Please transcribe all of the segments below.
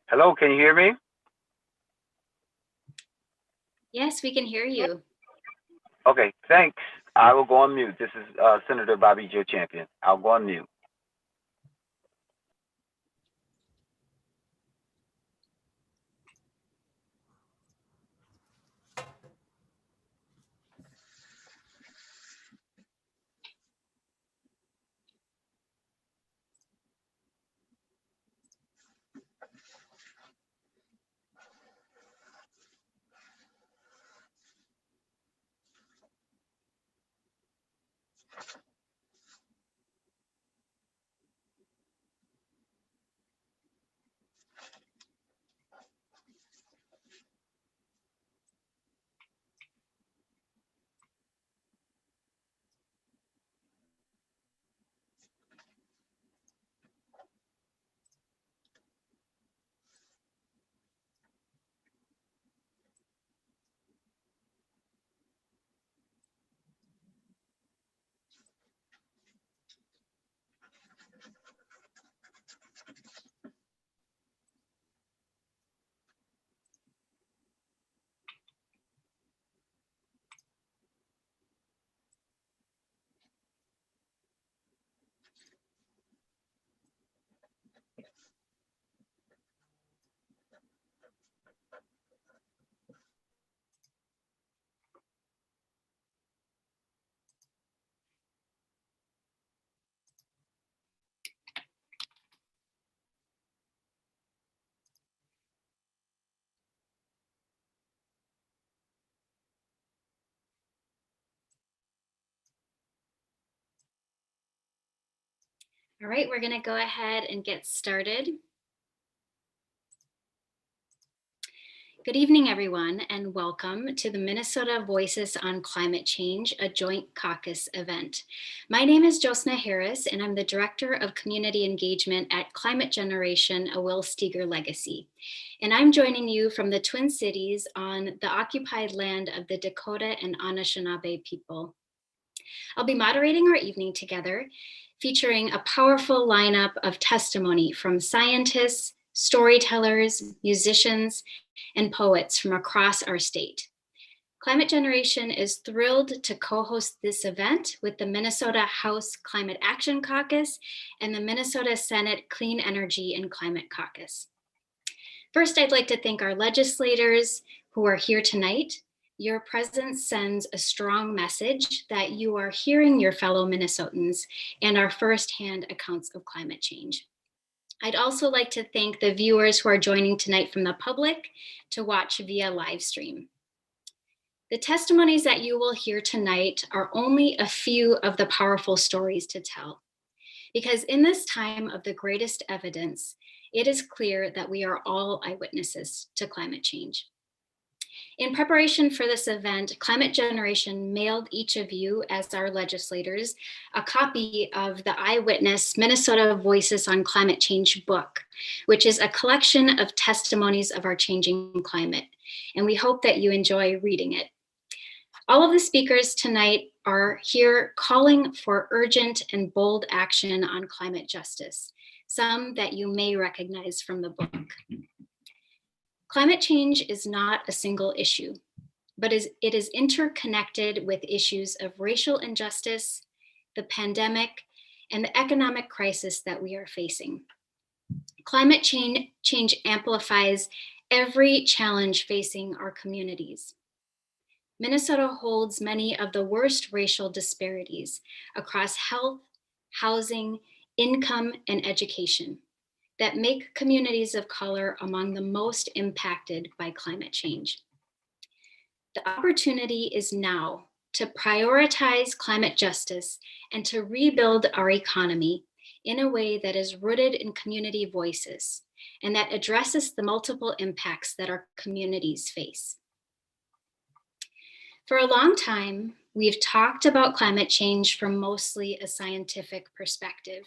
Hello, can you hear me? Yes, we can hear you. Okay, thanks. I will go on mute. This is Senator Bobby Joe Champion. I'll go on mute. All right, we're going to go ahead and get started. Good evening, everyone, and welcome to the Minnesota Voices on Climate Change, a joint caucus event. My name is Josna Harris, and I'm the Director of Community Engagement at Climate Generation, a Will Steger legacy. And I'm joining you from the Twin Cities on the occupied land of the Dakota and Anishinaabe people. I'll be moderating our evening together, featuring a powerful lineup of testimony from scientists, storytellers, musicians, and poets from across our state. Climate Generation is thrilled to co-host this event with the Minnesota House Climate Action Caucus and the Minnesota Senate Clean Energy and Climate Caucus. First, I'd like to thank our legislators who are here tonight. Your presence sends a strong message that you are hearing your fellow Minnesotans and are firsthand accounts of climate change. I'd also like to thank the viewers who are joining tonight from the public to watch via live stream. The testimonies that you will hear tonight are only a few of the powerful stories to tell. Because in this time of the greatest evidence, it is clear that we are all eyewitnesses to climate change. In preparation for this event, Climate Generation mailed each of you, as our legislators, a copy of the Eyewitness Minnesota Voices on Climate Change book, which is a collection of testimonies of our changing climate. And we hope that you enjoy reading it. All of the speakers tonight are here calling for urgent and bold action on climate justice, some that you may recognize from the book. Climate change is not a single issue, but it is interconnected with issues of racial injustice, the pandemic, and the economic crisis that we are facing. Climate change amplifies every challenge facing our communities. Minnesota holds many of the worst racial disparities across health, housing, income, and education that make communities of color among the most impacted by climate change. The opportunity is now to prioritize climate justice and to rebuild our economy in a way that is rooted in community voices and that addresses the multiple impacts that our communities face. For a long time, we've talked about climate change from mostly a scientific perspective.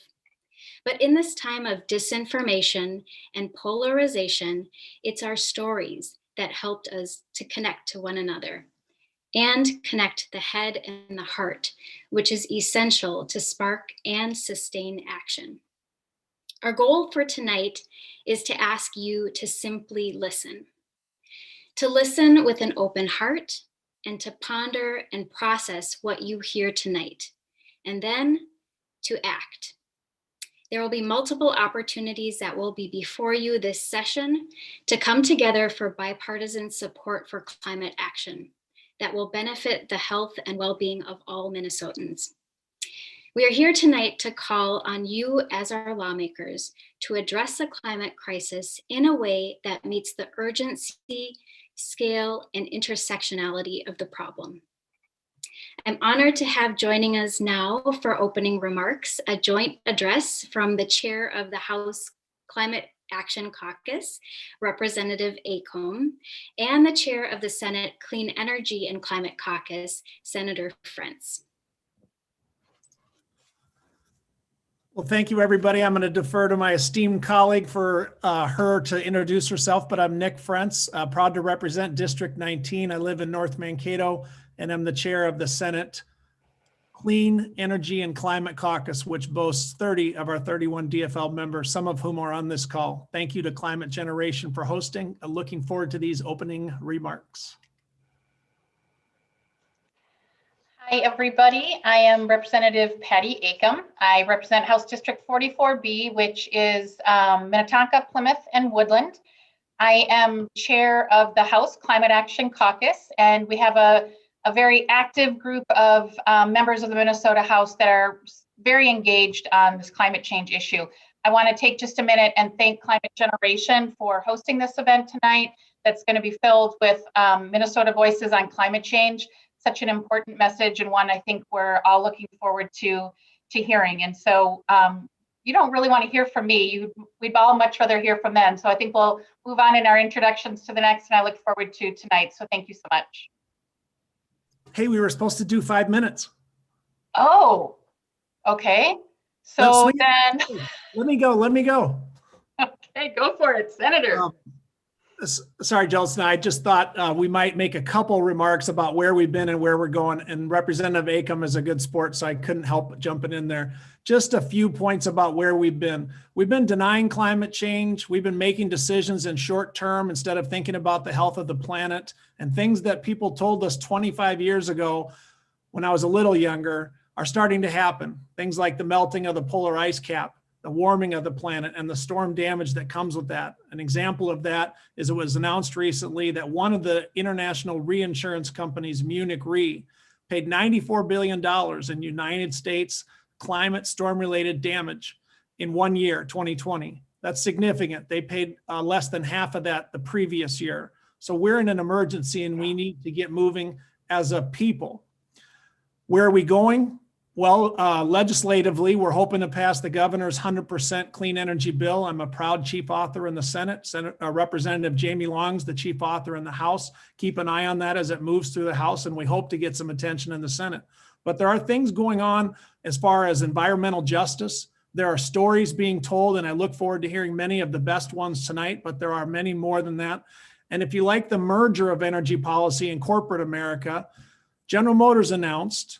But in this time of disinformation and polarization, it's our stories that helped us to connect to one another and connect the head and the heart, which is essential to spark and sustain action. Our goal for tonight is to ask you to simply listen. To listen with an open heart and to ponder and process what you hear tonight, and then to act. There will be multiple opportunities that will be before you this session to come together for bipartisan support for climate action that will benefit the health and well-being of all Minnesotans. We are here tonight to call on you as our lawmakers to address the climate crisis in a way that meets the urgency, scale, and intersectionality of the problem. I'm honored to have joining us now for opening remarks, a joint address from the chair of the House Climate Action Caucus, Representative Acomb, and the chair of the Senate Clean Energy and Climate Caucus, Senator Frentz. Well, thank you, everybody. I'm going to defer to my esteemed colleague for her to introduce herself, but I'm Nick Frentz, proud to represent District 19. I live in North Mankato, and I'm the chair of the Senate Clean Energy and Climate Caucus, which boasts 30 of our 31 DFL members, some of whom are on this call. Thank you to Climate Generation for hosting. I'm looking forward to these opening remarks. Hi, everybody. I am Representative Patty Acomb. I represent House District 44B, which is Minnetonka, Plymouth, and Woodland. I am chair of the House Climate Action Caucus, and we have a very active group of members of the Minnesota House that are very engaged on this climate change issue. I want to take just a minute and thank Climate Generation for hosting this event tonight that's going to be filled with Minnesota voices on climate change. Such an important message, and one I think we're all looking forward to hearing. And so you don't really want to hear from me. We'd all much rather hear from them. So I think we'll move on in our introductions to the next, and I look forward to tonight. So thank you so much. Hey, we were supposed to do 5 minutes. Oh, okay. So then let me go. Okay, go for it, Senator. Sorry, Jelson, I just thought we might make a couple remarks about where we've been and where we're going. And Representative Acomb is a good sport, so I couldn't help jumping in there. Just a few points about where we've been. We've been denying climate change. We've been making decisions in short term instead of thinking about the health of the planet, and things that people told us 25 years ago when I was a little younger are starting to happen. Things like the melting of the polar ice cap, the warming of the planet, and the storm damage that comes with that. An example of that is it was announced recently that one of the international reinsurance companies, Munich Re, paid $94 billion in United States climate storm-related damage in 1 year, 2020. That's significant. They paid less than half of that the previous year. So we're in an emergency and we need to get moving as a people. Where are we going? Well, legislatively, we're hoping to pass the governor's 100% clean energy bill. I'm a proud chief author in the Senate. Representative Jamie Long's the chief author in the House. Keep an eye on that as it moves through the House, and we hope to get some attention in the Senate. But there are things going on as far as environmental justice. There are stories being told, and I look forward to hearing many of the best ones tonight, but there are many more than that. And if you like the merger of energy policy in corporate America, General Motors announced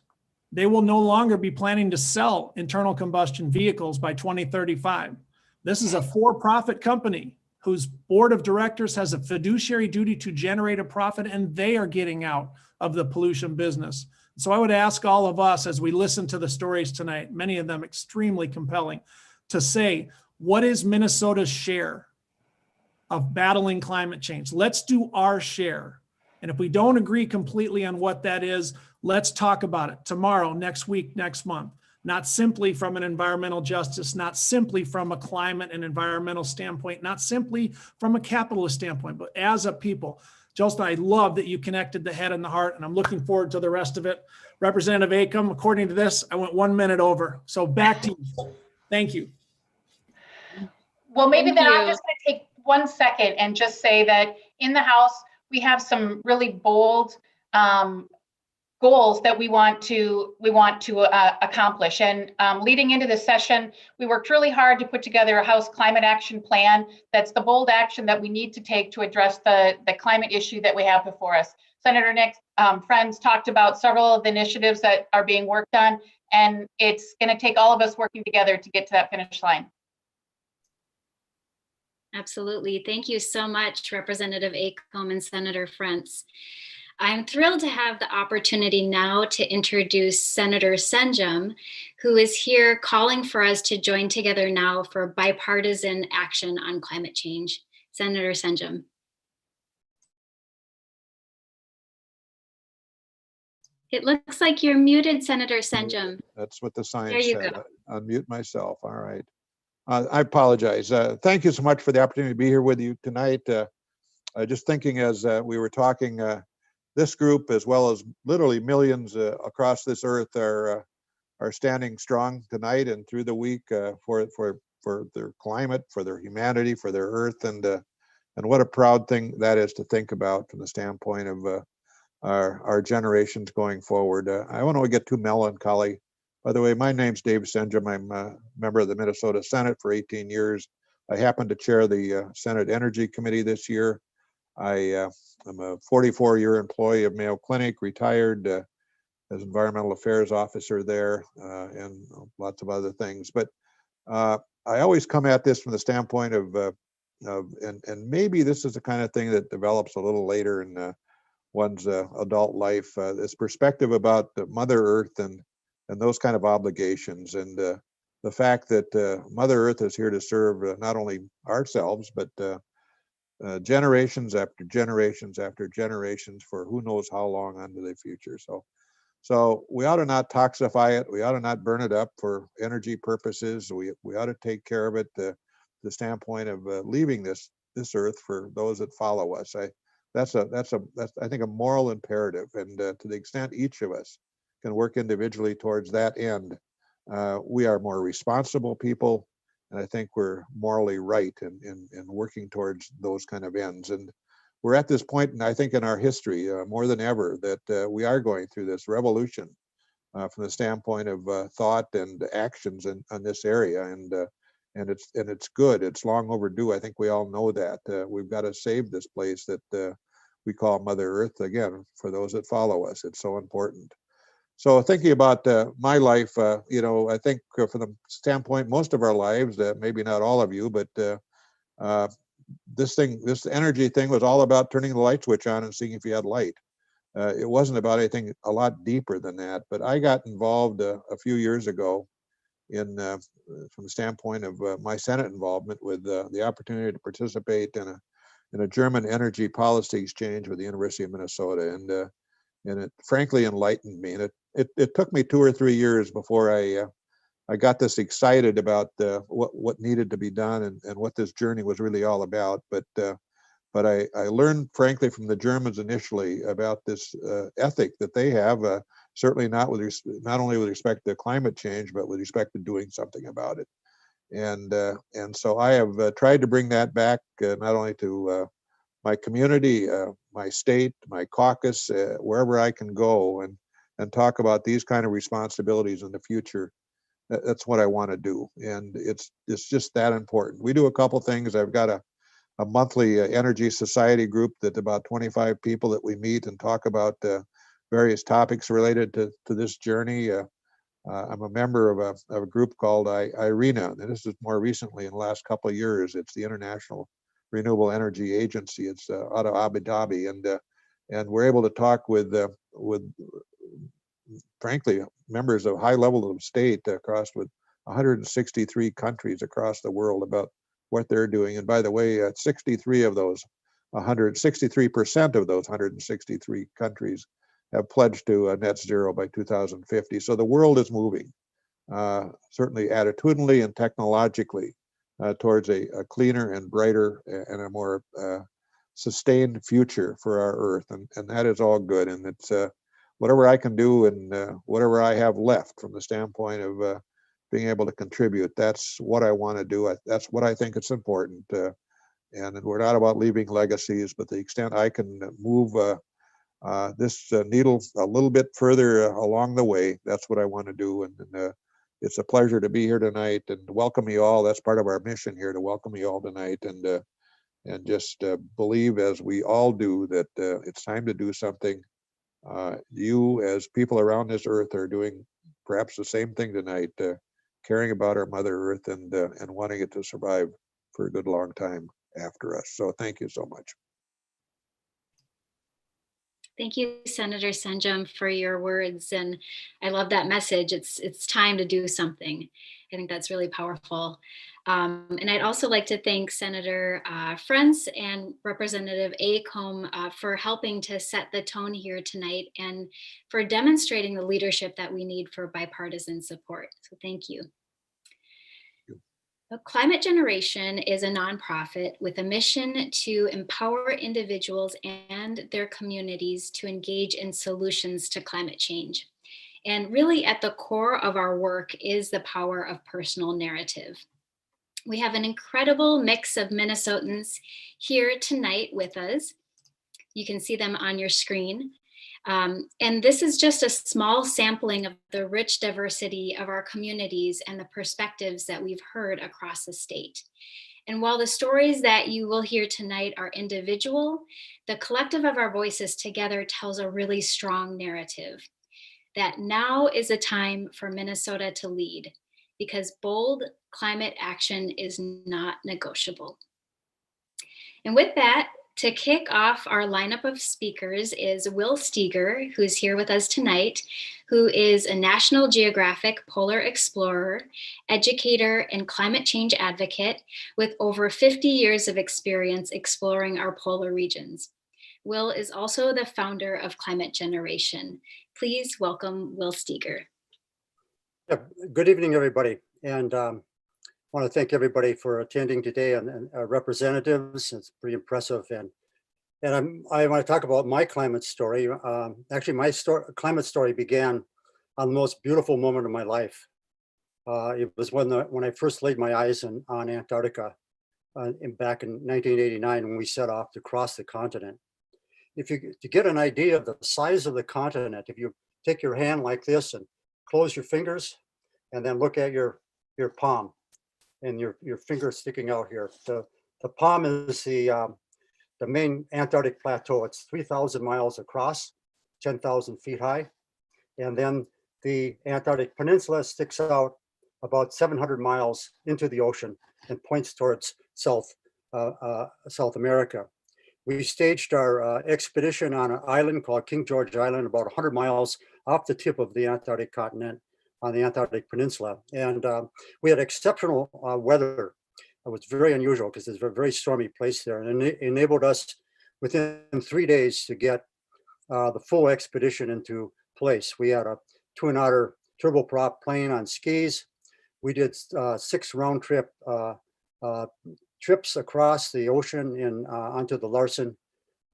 they will no longer be planning to sell internal combustion vehicles by 2035. This is a for-profit company whose board of directors has a fiduciary duty to generate a profit, and they are getting out of the pollution business. So I would ask all of us as we listen to the stories tonight, many of them extremely compelling, to say, what is Minnesota's share of battling climate change? Let's do our share. And if we don't agree completely on what that is, let's talk about it tomorrow, next week, next month. Not simply from an environmental justice, not simply from a climate and environmental standpoint, not simply from a capitalist standpoint, but as a people. Jolston, I love that you connected the head and the heart, and I'm looking forward to the rest of it. Representative Acomb, according to this, I went 1 minute over. So back to you. Thank you. Well, maybe then I'm just going to take 1 second and just say that in the House, we have some really bold goals that we want to accomplish. And leading into this session, we worked really hard to put together a House Climate Action Plan. That's the bold action that we need to take to address the climate issue that we have before us. Senator Nick Frentz talked about several of the initiatives that are being worked on, and it's going to take all of us working together to get to that finish line. Absolutely. Thank you so much, Representative Acomb and Senator Frentz. I'm thrilled to have the opportunity now to introduce Senator Senjum, who is here calling for us to join together now for bipartisan action on climate change. Senator Senjum. It looks like you're muted, Senator Senjum. That's what the sign There you said. go. Unmute myself. All right. I apologize. Thank you so much for the opportunity to be here with you tonight. Just thinking as we were talking, this group, as well as literally millions across this earth, are standing strong tonight and through the week for their climate, for their humanity, for their earth, and what a proud thing that is to think about from the standpoint of our generations going forward. I don't want to get too melancholy. By the way, my name's Dave Senjum. I'm a member of the Minnesota Senate for 18 years. I happen to chair the Senate Energy Committee this year. I'm a 44-year employee of Mayo Clinic, retired as environmental affairs officer there, and lots of other things. But I always come at this from the standpoint of and maybe this is the kind of thing that develops a little later in one's adult life, this perspective about Mother Earth and those kind of obligations, and the fact that Mother Earth is here to serve not only ourselves, but generations after generations after generations for who knows how long into the future. So we ought to not toxify it. We ought to not burn it up for energy purposes. We ought to take care of it the standpoint of leaving this earth for those that follow us. That's I think a moral imperative, and to the extent each of us can work individually towards that end, we are more responsible people, and I think we're morally right in working towards those kind of ends. And we're at this point, and I think in our history, more than ever, that we are going through this revolution from the standpoint of thought and actions in this area, and it's good. It's long overdue. I think we all know that we've got to save this place that we call Mother Earth. Again, for those that follow us, it's so important. So thinking about my life, I think from the standpoint, most of our lives, maybe not all of you, but this energy thing was all about turning the light switch on and seeing if you had light. It wasn't about anything a lot deeper than that. But I got involved a few years ago from the standpoint of my Senate involvement with the opportunity to participate in a German energy policy exchange with the University of Minnesota, and it frankly enlightened me. And it took me 2 or 3 years before I got this excited about what needed to be done and what this journey was really all about. But I learned, frankly, from the Germans initially about this ethic that they have, certainly not only with respect to climate change, but with respect to doing something about it. And so I have tried to bring that back not only to my community, my state, my caucus, wherever I can go and talk about these kind of responsibilities in the future. That's what I want to do, and it's just that important. We do a couple things. I've got a monthly energy society group that about 25 people that we meet and talk about various topics related to this journey. I'm a member of a group called IRENA, and this is more recently in the last couple of years. It's the International Renewable Energy Agency. It's out of Abu Dhabi, and we're able to talk with frankly members of high level of state across with 163 countries across the world about what they're doing. And by the way, 63 of those 163% of those 163 countries have pledged to net zero by 2050. So the world is moving, certainly attitudinally and technologically, towards a cleaner and brighter and a more sustained future for our Earth. And that is all good. And it's whatever I can do and whatever I have left from the standpoint of being able to contribute, that's what I want to do. That's what I think it's important. And we're not about leaving legacies, but the extent I can move this needle a little bit further along the way, that's what I want to do. And it's a pleasure to be here tonight and welcome you all. That's part of our mission here, to welcome you all tonight and just believe, as we all do, that it's time to do something. You, as people around this earth, are doing perhaps the same thing tonight, caring about our Mother Earth and wanting it to survive for a good long time. after us. So thank you so much. Thank you, Senator Sanjum, for your words. And I love that message. It's time to do something. I think that's really powerful. And I'd also like to thank Senator Frentz and Representative Acomb for helping to set the tone here tonight and for demonstrating the leadership that we need for bipartisan support. So thank you. Climate Generation is a nonprofit with a mission to empower individuals and their communities to engage in solutions to climate change. And really at the core of our work is the power of personal narrative. We have an incredible mix of Minnesotans here tonight with us. You can see them on your screen. And this is just a small sampling of the rich diversity of our communities and the perspectives that we've heard across the state. And while the stories that you will hear tonight are individual, the collective of our voices together tells a really strong narrative that now is a time for Minnesota to lead, because bold climate action is not negotiable. And with that, to kick off our lineup of speakers is Will Steger, who's here with us tonight, who is a National Geographic polar explorer, educator, and climate change advocate with over 50 years of experience exploring our polar regions. Will is also the founder of Climate Generation. Please welcome Will Steger. Yeah, good evening, everybody. And I want to thank everybody for attending today and representatives. It's pretty impressive. And I want to talk about my climate story. Actually, my climate story began on the most beautiful moment of my life. It was when I first laid my eyes on Antarctica back in 1989 when we set off to cross the continent. To get an idea of the size of the continent, if you take your hand like this and close your fingers and then look at your palm and your finger sticking out here. The palm is the main Antarctic plateau. It's 3,000 miles across, 10,000 feet high. And then the Antarctic Peninsula sticks out about 700 miles into the ocean and points towards South America. We staged our expedition on an island called King George Island, about 100 miles off the tip of the Antarctic continent on the Antarctic Peninsula. And we had exceptional weather. It was very unusual because it's a very stormy place there, and it enabled us within 3 days to get the full expedition into place. We had a twin otter turboprop plane on skis. We did 6 round trip trips across the ocean onto the Larsen,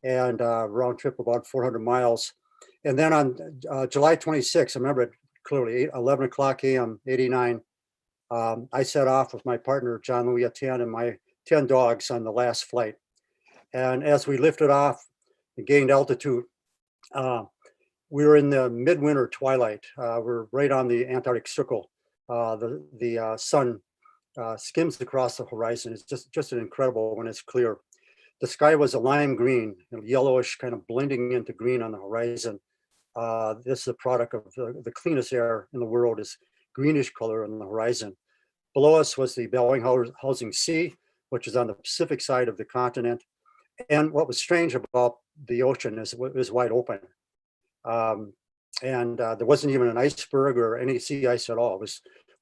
and round trip about 400 miles. And then on July 26, I remember it clearly, 11 o'clock a.m., 89, I set off with my partner, John Louis Etienne, and my 10 dogs on the last flight. And as we lifted off and gained altitude, we were in the midwinter twilight. We're right on the Antarctic Circle. The sun skims across the horizon. It's just an incredible when it's clear. The sky was a lime green, yellowish, kind of blending into green on the horizon. This is a product of the cleanest air in the world, is greenish color on the horizon. Below us was the Bellingshausen Sea, which is on the Pacific side of the continent. And what was strange about the ocean is it was wide open. There wasn't even an iceberg or any sea ice at all.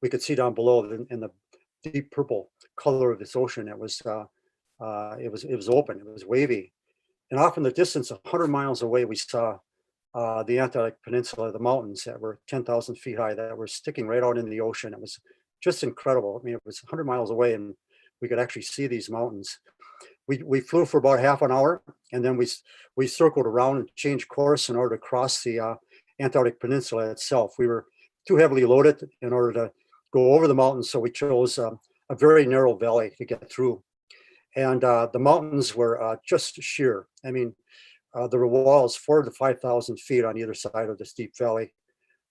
We could see down below in the deep purple color of this ocean. It was open, it was wavy. And off in the distance, 100 miles away, we saw the Antarctic Peninsula, the mountains that were 10,000 feet high that were sticking right out in the ocean. It was just incredible. I mean, it was 100 miles away and we could actually see these mountains. We flew for about half an hour, and then we circled around and changed course in order to cross the Antarctic Peninsula itself. We were too heavily loaded in order to go over the mountains, so we chose a very narrow valley to get through. And the mountains were just sheer. I mean, there were walls 4,000 to 5,000 feet on either side of this deep valley.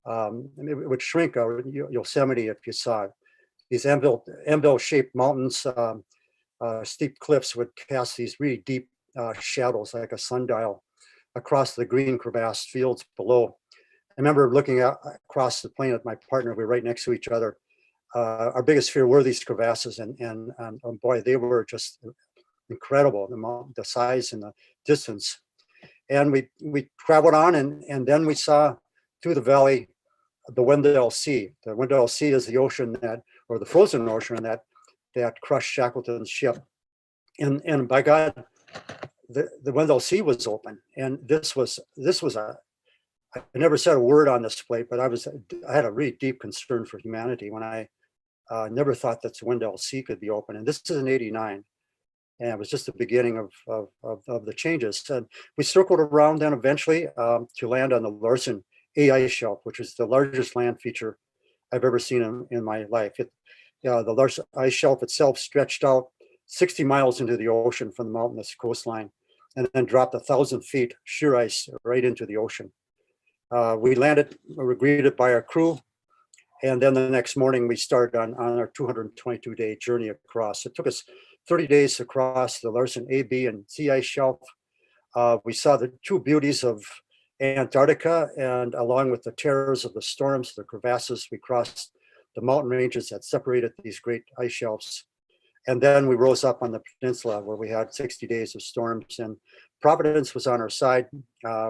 It would shrink Yosemite if you saw it. These anvil-shaped mountains, steep cliffs would cast these really deep shadows like a sundial across the green crevassed fields below. I remember looking across the plain at my partner. We were right next to each other. Our biggest fear were these crevasses, and boy, they were just incredible, the amount, the size and the distance. And we traveled on, and then we saw through the valley the Wendell Sea. The Wendell Sea is the ocean that, or the frozen ocean that crushed Shackleton's ship. And by God, the Wendell Sea was open, and this was a. I never said a word on this plate, but I had a really deep concern for humanity when I never thought that the Wendell Sea could be open. And this is in '89, and it was just the beginning of the changes. And we circled around then eventually to land on the Larsen A ice shelf, which is the largest land feature I've ever seen in my life. The Larsen ice shelf itself stretched out 60 miles into the ocean from the mountainous coastline, and then dropped 1,000 feet sheer ice right into the ocean. We landed, we were greeted by our crew, and then the next morning we started on our 222-day journey across. It took us 30 days to cross the Larsen A, B, and C ice shelf. We saw the true beauties of Antarctica, and along with the terrors of the storms, the crevasses, we crossed the mountain ranges that separated these great ice shelves. And then we rose up on the peninsula where we had 60 days of storms, and Providence was on our side.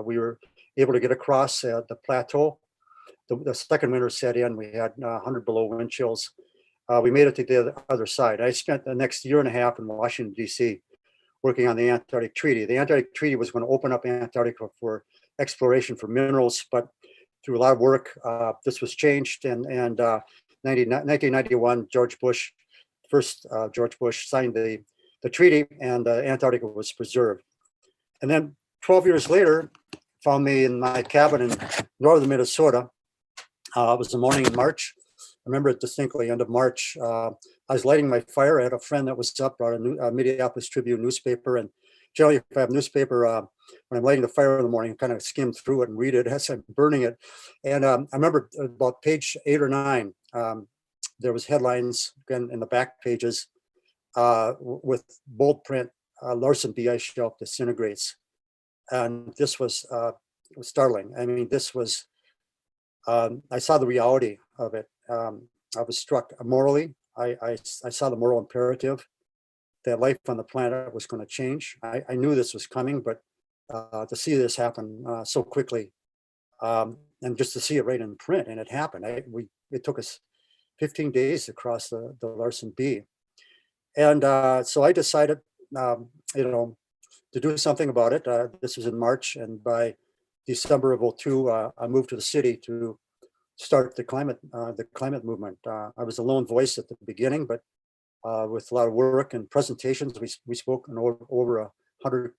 We were able to get across the plateau. The second winter set in, we had 100 below wind chills. We made it to the other side. I spent the next year and a half in Washington, D.C. working on the Antarctic Treaty. The Antarctic Treaty was going to open up Antarctica for exploration for minerals, but through a lot of work, this was changed. And 1991, George Bush signed the treaty, and Antarctica was preserved. And then 12 years later, found me in my cabin in northern Minnesota. It was the morning in March. I remember it distinctly, end of March. I was lighting my fire. I had a friend that was up, brought a Minneapolis Tribune newspaper. And generally, if I have newspaper, when I'm lighting the fire in the morning, I kind of skim through it and read it as I'm burning it. And I remember about page 8 or 9, there was headlines again in the back pages with bold print, Larsen B ice shelf disintegrates. And this was startling. I mean, this was, I saw the reality of it. I was struck morally. I saw the moral imperative that life on the planet was going to change. I knew this was coming, but to see this happen so quickly, and just to see it right in print, and it happened. It took us 15 days to cross the Larsen B. And so I decided, to do something about it. This was in March, and by December of '02, I moved to the city to start the climate movement. I was a lone voice at the beginning, but with a lot of work and presentations, we spoke in over 100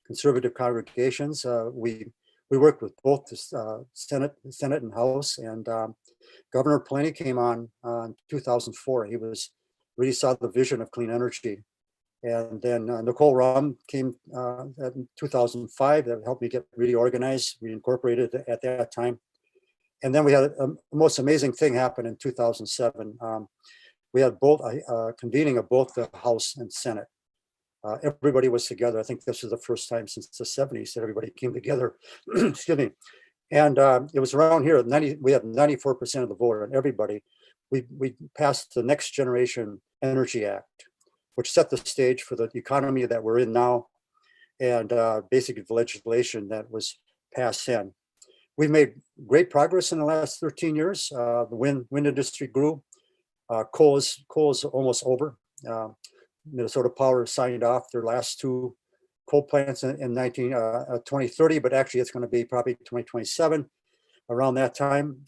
conservative congregations. We worked with both the Senate and House, and Governor Plenty came on in 2004. He really saw the vision of clean energy. And then Nicole Rum came in 2005. That helped me get really organized. We incorporated it at that time. And then we had a most amazing thing happen in 2007. We had both convening of both the House and Senate. Everybody was together. I think this was the first time since the 70s that everybody came together. Excuse me. And it was around here. We had 94% of the vote, and everybody. We passed the Next Generation Energy Act, which set the stage for the economy that we're in now, and basically the legislation that was passed then. We've made great progress in the last 13 years. The wind industry grew. Coal is almost over. Minnesota Power signed off their last 2 coal plants in 2030, but actually it's going to be probably 2027 around that time.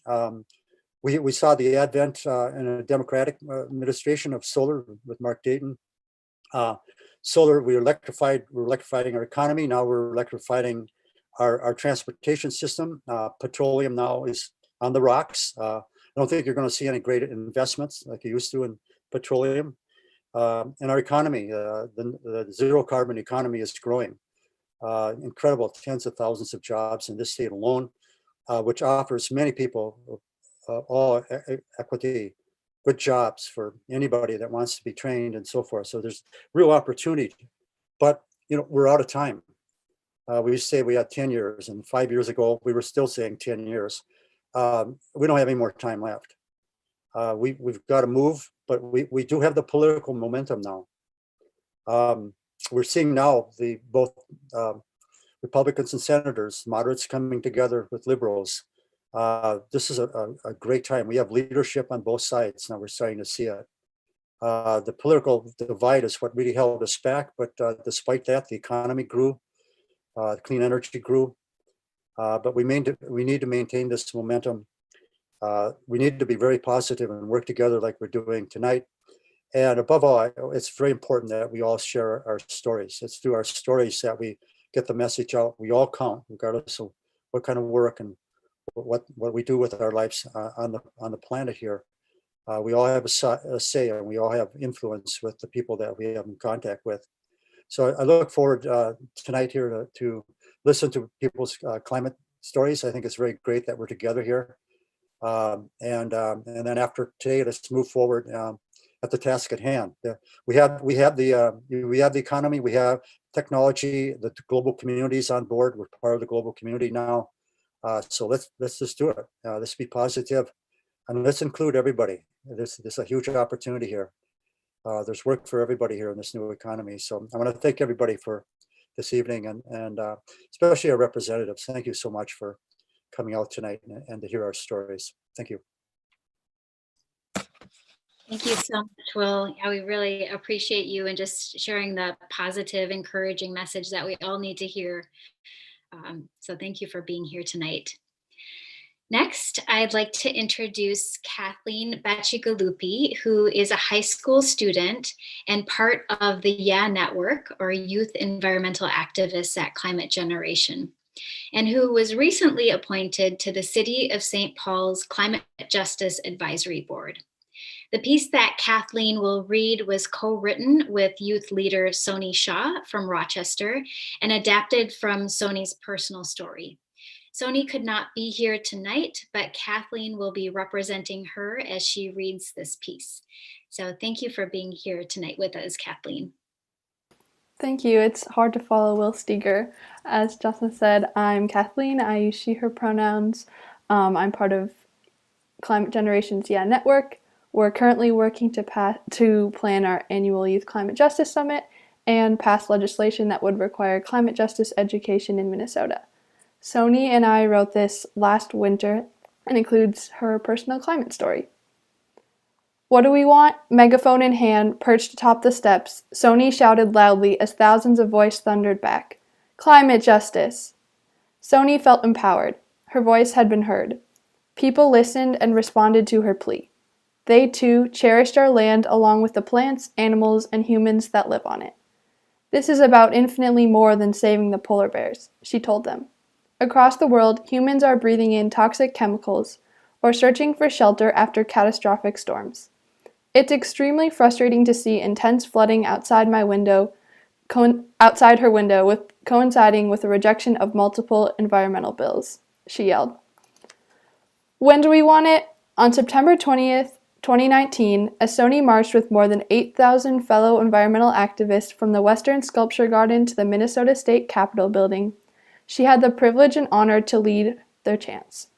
We saw the advent in a Democratic administration of solar with Mark Dayton. Solar, we're electrifying our economy. Now we're electrifying our transportation system. Petroleum now is on the rocks. I don't think you're going to see any great investments like you used to in petroleum. And our economy, the zero carbon economy is growing. Incredible, tens of thousands of jobs in this state alone, which offers many people all equity, good jobs for anybody that wants to be trained and so forth. So there's real opportunity, but we're out of time. We used to say we had 10 years, and 5 years ago, we were still saying 10 years. We don't have any more time left. We've got to move, but we do have the political momentum now. We're seeing now both Republicans and senators, moderates coming together with liberals. This is a great time. We have leadership on both sides. Now we're starting to see it. The political divide is what really held us back, but despite that, the economy grew, clean energy grew, but we need to maintain this momentum. We need to be very positive and work together like we're doing tonight. And above all, it's very important that we all share our stories. It's through our stories that we get the message out. We all count, regardless of what kind of work and what we do with our lives on the planet here. We all have a say, and we all have influence with the people that we have in contact with. So I look forward tonight here to listen to people's climate stories. I think it's very great that we're together here. And then after today, let's move forward at the task at hand. We have the economy, we have technology, the global community is on board. We're part of the global community now. So let's just do it. Let's be positive, and let's include everybody. There's a huge opportunity here. There's work for everybody here in this new economy. So I want to thank everybody for this evening, and especially our representatives. Thank you so much for coming out tonight and to hear our stories. Thank you. Thank you so much, Will. Yeah, we really appreciate you and just sharing the positive, encouraging message that we all need to hear. So thank you for being here tonight. Next, I'd like to introduce Kathleen Bacigalupi, who is a high school student and part of the YEA Network, or Youth Environmental Activists at Climate Generation, and who was recently appointed to the City of St. Paul's Climate Justice Advisory Board. The piece that Kathleen will read was co-written with youth leader Soni Shah from Rochester and adapted from Soni's personal story. Soni could not be here tonight, but Kathleen will be representing her as she reads this piece. So thank you for being here tonight with us, Kathleen. Thank you. It's hard to follow Will Steger. As Justin said, I'm Kathleen. I use she, her pronouns. I'm part of Climate Generation's YEA Network. We're currently working to plan our annual Youth Climate Justice Summit and pass legislation that would require climate justice education in Minnesota. Soni and I wrote this last winter and includes her personal climate story. What do we want? Megaphone in hand, perched atop the steps, Soni shouted loudly as thousands of voices thundered back. Climate justice! Soni felt empowered. Her voice had been heard. People listened and responded to her plea. They, too, cherished our land along with the plants, animals, and humans that live on it. This is about infinitely more than saving the polar bears, she told them. Across the world, humans are breathing in toxic chemicals or searching for shelter after catastrophic storms. It's extremely frustrating to see intense flooding outside her window coinciding with the rejection of multiple environmental bills, she yelled. When do we want it? On September 20th, 2019, as Soni marched with more than 8,000 fellow environmental activists from the Western Sculpture Garden to the Minnesota State Capitol building, she had the privilege and honor to lead their chants.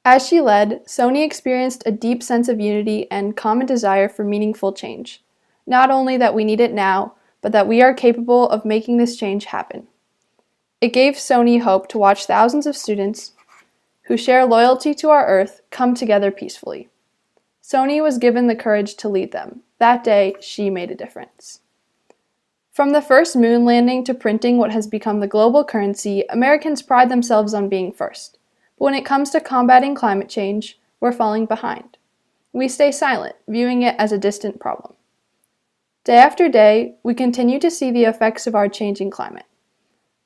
As she led, Soni experienced a deep sense of unity and common desire for meaningful change. Not only that we need it now, but that we are capable of making this change happen. It gave Soni hope to watch thousands of students who share loyalty to our earth come together peacefully. Soni was given the courage to lead them. That day, she made a difference. From the first moon landing to printing what has become the global currency, Americans pride themselves on being first. But when it comes to combating climate change, we're falling behind. We stay silent, viewing it as a distant problem. Day after day, we continue to see the effects of our changing climate.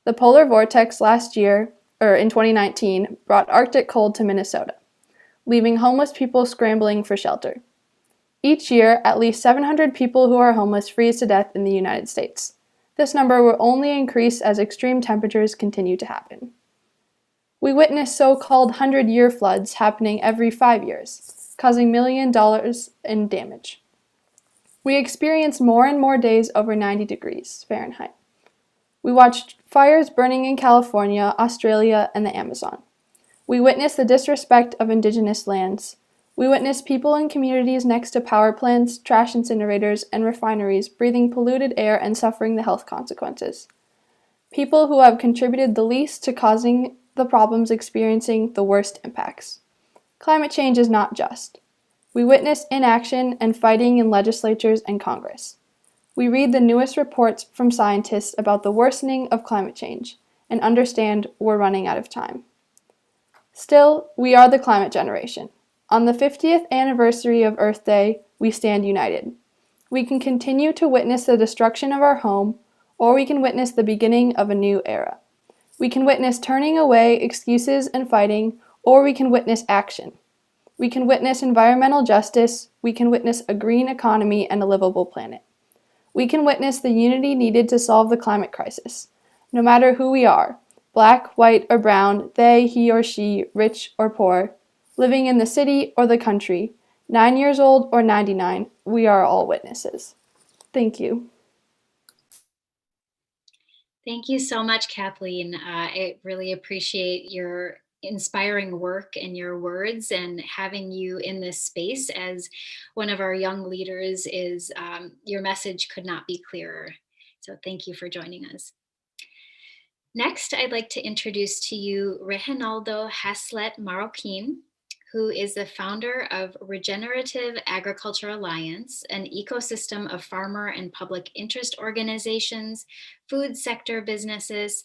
The polar vortex in 2019, brought Arctic cold to Minnesota, leaving homeless people scrambling for shelter. Each year, at least 700 people who are homeless freeze to death in the United States. This number will only increase as extreme temperatures continue to happen. We witness so-called 100-year floods happening every 5 years, causing $millions in damage. We experience more and more days over 90 degrees Fahrenheit. We watched fires burning in California, Australia, and the Amazon. We witness the disrespect of indigenous lands. We witness people in communities next to power plants, trash incinerators, and refineries breathing polluted air and suffering the health consequences. People who have contributed the least to causing the problems experiencing the worst impacts. Climate change is not just. We witness inaction and fighting in legislatures and Congress. We read the newest reports from scientists about the worsening of climate change and understand we're running out of time. Still, we are the climate generation. On the 50th anniversary of Earth Day, we stand united. We can continue to witness the destruction of our home, or we can witness the beginning of a new era. We can witness turning away excuses and fighting, or we can witness action. We can witness environmental justice, we can witness a green economy and a livable planet. We can witness the unity needed to solve the climate crisis. No matter who we are, black, white, or brown, they, he or she, rich or poor, living in the city or the country, 9 years old or 99, we are all witnesses. Thank you. Thank you so much, Kathleen. I really appreciate your inspiring work and your words, and having you in this space as one of our young leaders is your message could not be clearer. So thank you for joining us. Next, I'd like to introduce to you Reginaldo Haslet Marroquin, who is the founder of Regenerative Agriculture Alliance, an ecosystem of farmer and public interest organizations, food sector businesses,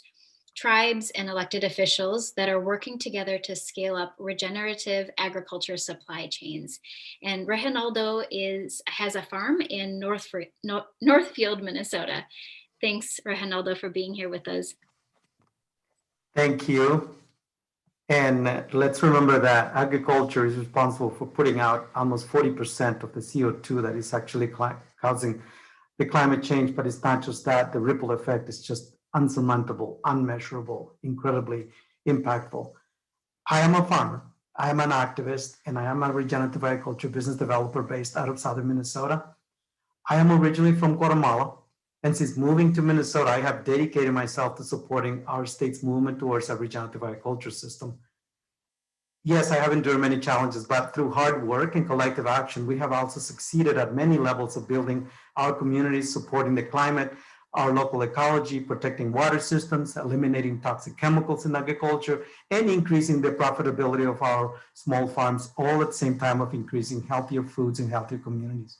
tribes, and elected officials that are working together to scale up regenerative agriculture supply chains. And Reginaldo has a farm in Northfield, Minnesota. Thanks, Reginaldo, for being here with us. Thank you. And let's remember that agriculture is responsible for putting out almost 40% of the CO2 that is actually causing the climate change. But it's not just that, the ripple effect is just unsurmountable, unmeasurable, incredibly impactful. I am a farmer, I am an activist, and I am a regenerative agriculture business developer based out of southern Minnesota. I am originally from Guatemala. And since moving to Minnesota, I have dedicated myself to supporting our state's movement towards a regenerative agriculture system. Yes, I have endured many challenges, but through hard work and collective action, we have also succeeded at many levels of building our communities, supporting the climate, our local ecology, protecting water systems, eliminating toxic chemicals in agriculture, and increasing the profitability of our small farms, all at the same time of increasing healthier foods and healthier communities.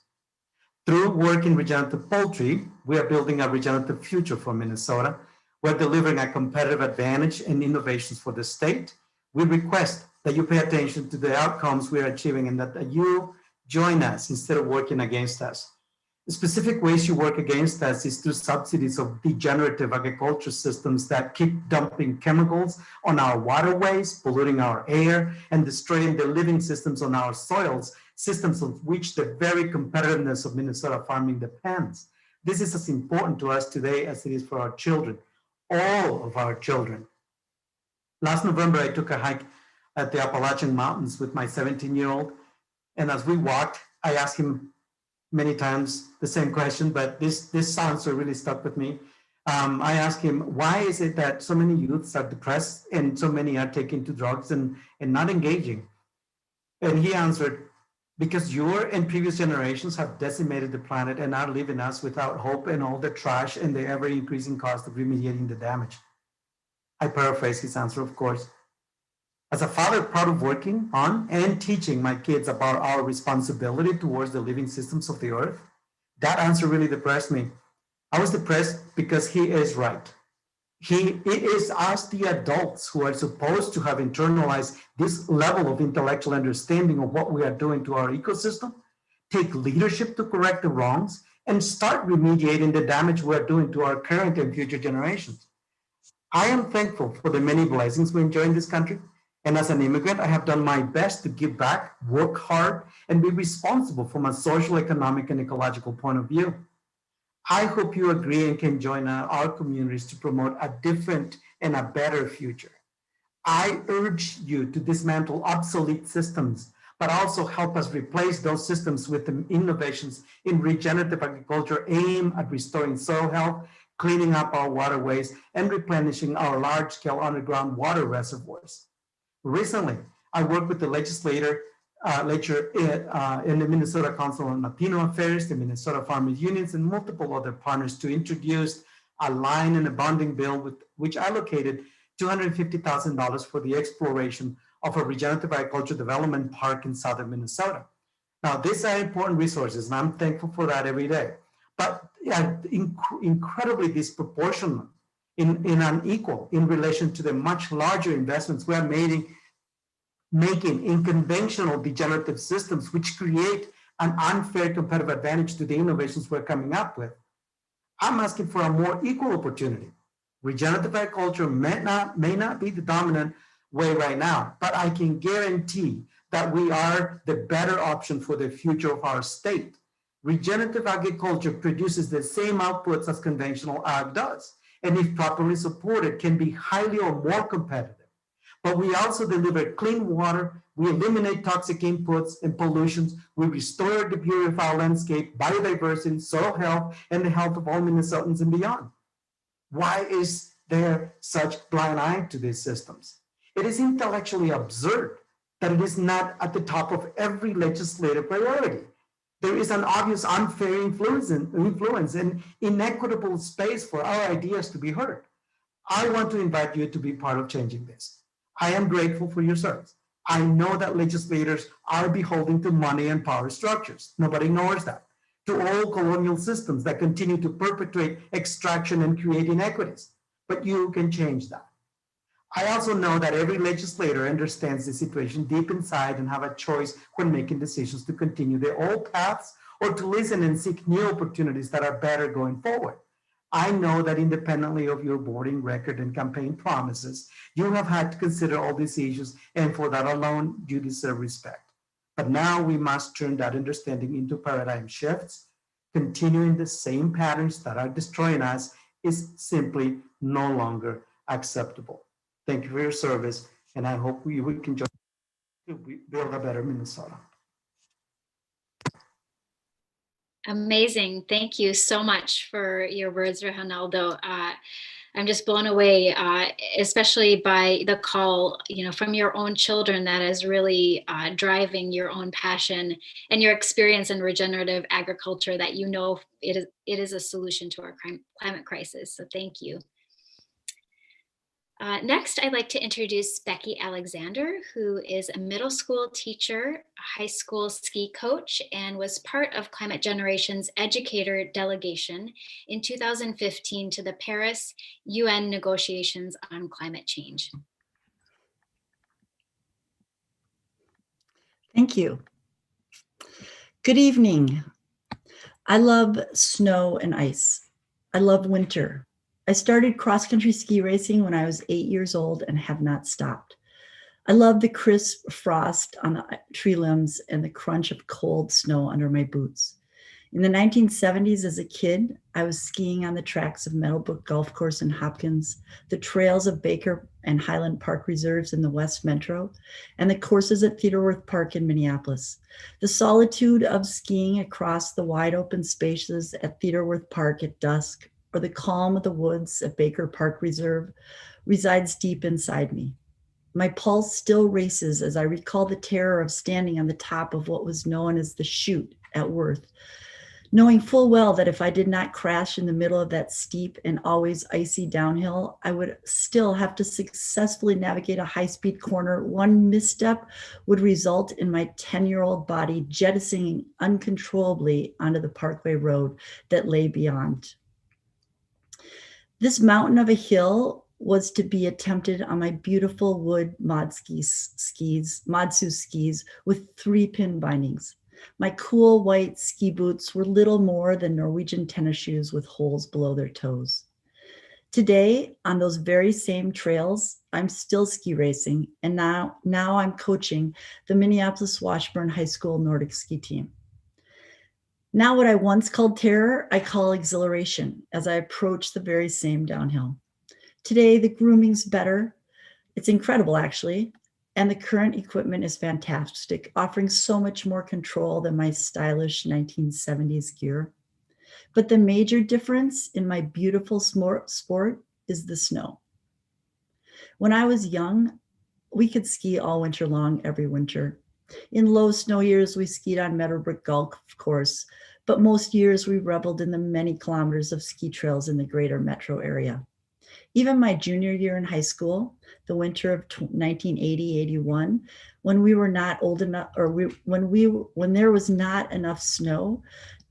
Through work in regenerative poultry, we are building a regenerative future for Minnesota. We're delivering a competitive advantage and innovations for the state. We request that you pay attention to the outcomes we are achieving and that you join us instead of working against us. The specific ways you work against us is through subsidies of degenerative agriculture systems that keep dumping chemicals on our waterways, polluting our air, and destroying the living systems on our soils, systems of which the very competitiveness of Minnesota farming depends. This is as important to us today as it is for our children, all of our children. Last November, I took a hike at the Appalachian Mountains with my 17-year-old. And as we walked, I asked him many times the same question, but this answer really stuck with me. I asked him, why is it that so many youths are depressed and so many are taking to drugs and not engaging? And he answered, because your and previous generations have decimated the planet and are leaving us without hope and all the trash and the ever increasing cost of remediating the damage. I paraphrase his answer, of course. As a father, proud of working on and teaching my kids about our responsibility towards the living systems of the earth, that answer really depressed me. I was depressed because he is right. It is us, the adults, who are supposed to have internalized this level of intellectual understanding of what we are doing to our ecosystem, take leadership to correct the wrongs, and start remediating the damage we are doing to our current and future generations. I am thankful for the many blessings we enjoy in this country. And as an immigrant, I have done my best to give back, work hard, and be responsible from a social, economic, and ecological point of view. I hope you agree and can join our communities to promote a different and a better future. I urge you to dismantle obsolete systems, but also help us replace those systems with innovations in regenerative agriculture aimed at restoring soil health, cleaning up our waterways, and replenishing our large-scale underground water reservoirs. Recently, I worked with the legislator legislature in the Minnesota Council on Latino Affairs, the Minnesota Farmers Unions, and multiple other partners to introduce a line in a bonding bill with which allocated $250,000 for the exploration of a regenerative agriculture development park in southern Minnesota. Now, these are important resources, and I'm thankful for that every day. But incredibly disproportionate and unequal in relation to the much larger investments we are making in conventional degenerative systems, which create an unfair competitive advantage to the innovations we're coming up with. I'm asking for a more equal opportunity. Regenerative agriculture may not be the dominant way right now, but I can guarantee that we are the better option for the future of our state. Regenerative agriculture produces the same outputs as conventional ag does, and if properly supported, can be highly or more competitive. But we also deliver clean water, we eliminate toxic inputs and pollutions, we restore the beauty of our landscape, biodiversity, soil health, and the health of all Minnesotans and beyond. Why is there such blind eye to these systems? It is intellectually absurd that it is not at the top of every legislative priority. There is an obvious unfair influence and inequitable space for our ideas to be heard. I want to invite you to be part of changing this. I am grateful for your service. I know that legislators are beholden to money and power structures. Nobody ignores that. To old colonial systems that continue to perpetuate extraction and create inequities. But you can change that. I also know that every legislator understands the situation deep inside and have a choice when making decisions to continue their old paths or to listen and seek new opportunities that are better going forward. I know that independently of your voting record and campaign promises, you have had to consider all these issues, and for that alone, you deserve respect. But now we must turn that understanding into paradigm shifts. Continuing the same patterns that are destroying us is simply no longer acceptable. Thank you for your service, and I hope we can join to build a better Minnesota. Amazing. Thank you so much for your words, Reginaldo. I'm just blown away, especially by the call, from your own children that is really driving your own passion and your experience in regenerative agriculture, that it is a solution to our climate crisis. So thank you. Next, I'd like to introduce Becky Alexander, who is a middle school teacher, a high school ski coach, and was part of Climate Generation's educator delegation in 2015 to the Paris UN negotiations on climate change. Thank you. Good evening. I love snow and ice. I love winter. I started cross-country ski racing when I was 8 years old and have not stopped. I love the crisp frost on the tree limbs and the crunch of cold snow under my boots. In the 1970s, as a kid, I was skiing on the tracks of Meadowbrook Golf Course in Hopkins, the trails of Baker and Highland Park Reserves in the West Metro, and the courses at Theodore Park in Minneapolis. The solitude of skiing across the wide open spaces at Theodore Park at dusk, or the calm of the woods at Baker Park Reserve, resides deep inside me. My pulse still races as I recall the terror of standing on the top of what was known as the chute at Worth, knowing full well that if I did not crash in the middle of that steep and always icy downhill, I would still have to successfully navigate a high-speed corner. One misstep would result in my 10-year-old body jettisoning uncontrollably onto the Parkway Road that lay beyond. This mountain of a hill was to be attempted on my beautiful wood Modsu skis with 3-pin bindings. My cool white ski boots were little more than Norwegian tennis shoes with holes below their toes. Today, on those very same trails, I'm still ski racing, and now I'm coaching the Minneapolis-Washburn High School Nordic ski team. Now what I once called terror, I call exhilaration as I approach the very same downhill. Today, the grooming's better. It's incredible, actually. And the current equipment is fantastic, offering so much more control than my stylish 1970s gear. But the major difference in my beautiful sport is the snow. When I was young, we could ski all winter long every winter. In low snow years, we skied on Meadowbrook Golf Course, but most years we reveled in the many kilometers of ski trails in the greater metro area. Even my junior year in high school, the winter of 1980-81, when we were not old enough, or when there was not enough snow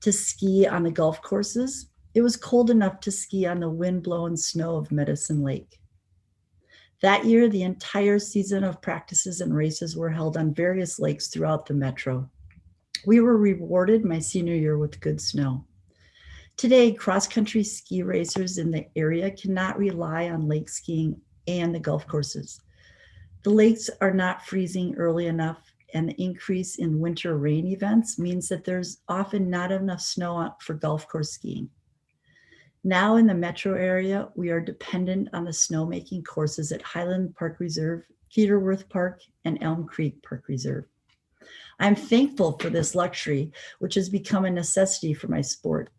to ski on the golf courses, it was cold enough to ski on the wind-blown snow of Medicine Lake. That year, the entire season of practices and races were held on various lakes throughout the metro. We were rewarded my senior year with good snow. Today, cross-country ski racers in the area cannot rely on lake skiing and the golf courses. The lakes are not freezing early enough, and the increase in winter rain events means that there's often not enough snow for golf course skiing. Now in the metro area, we are dependent on the snowmaking courses at Highland Park Reserve, Peterworth Park, and Elm Creek Park Reserve. I'm thankful for this luxury, which has become a necessity for my sport.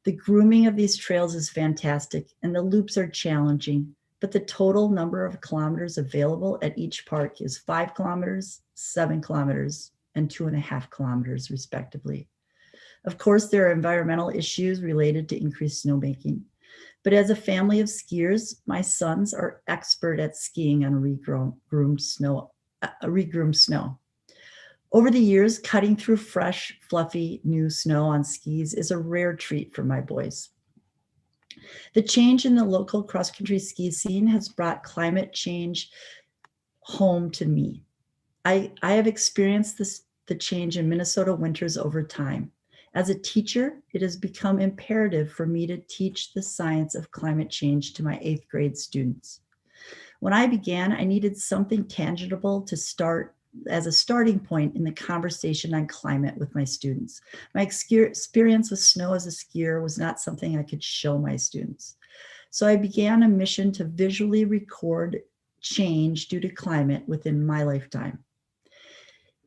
The grooming of these trails is fantastic, and the loops are challenging, but the total number of kilometers available at each park is 5 kilometers, 7 kilometers, and 2.5 kilometers, respectively. Of course, there are environmental issues related to increased snowmaking, but as a family of skiers, my sons are expert at skiing on regroomed snow. Over the years, cutting through fresh, fluffy, new snow on skis is a rare treat for my boys. The change in the local cross-country ski scene has brought climate change home to me. I have experienced the change in Minnesota winters over time. As a teacher, it has become imperative for me to teach the science of climate change to my 8th grade students. When I began, I needed something tangible to start as a starting point in the conversation on climate with my students. My experience with snow as a skier was not something I could show my students. So I began a mission to visually record change due to climate within my lifetime.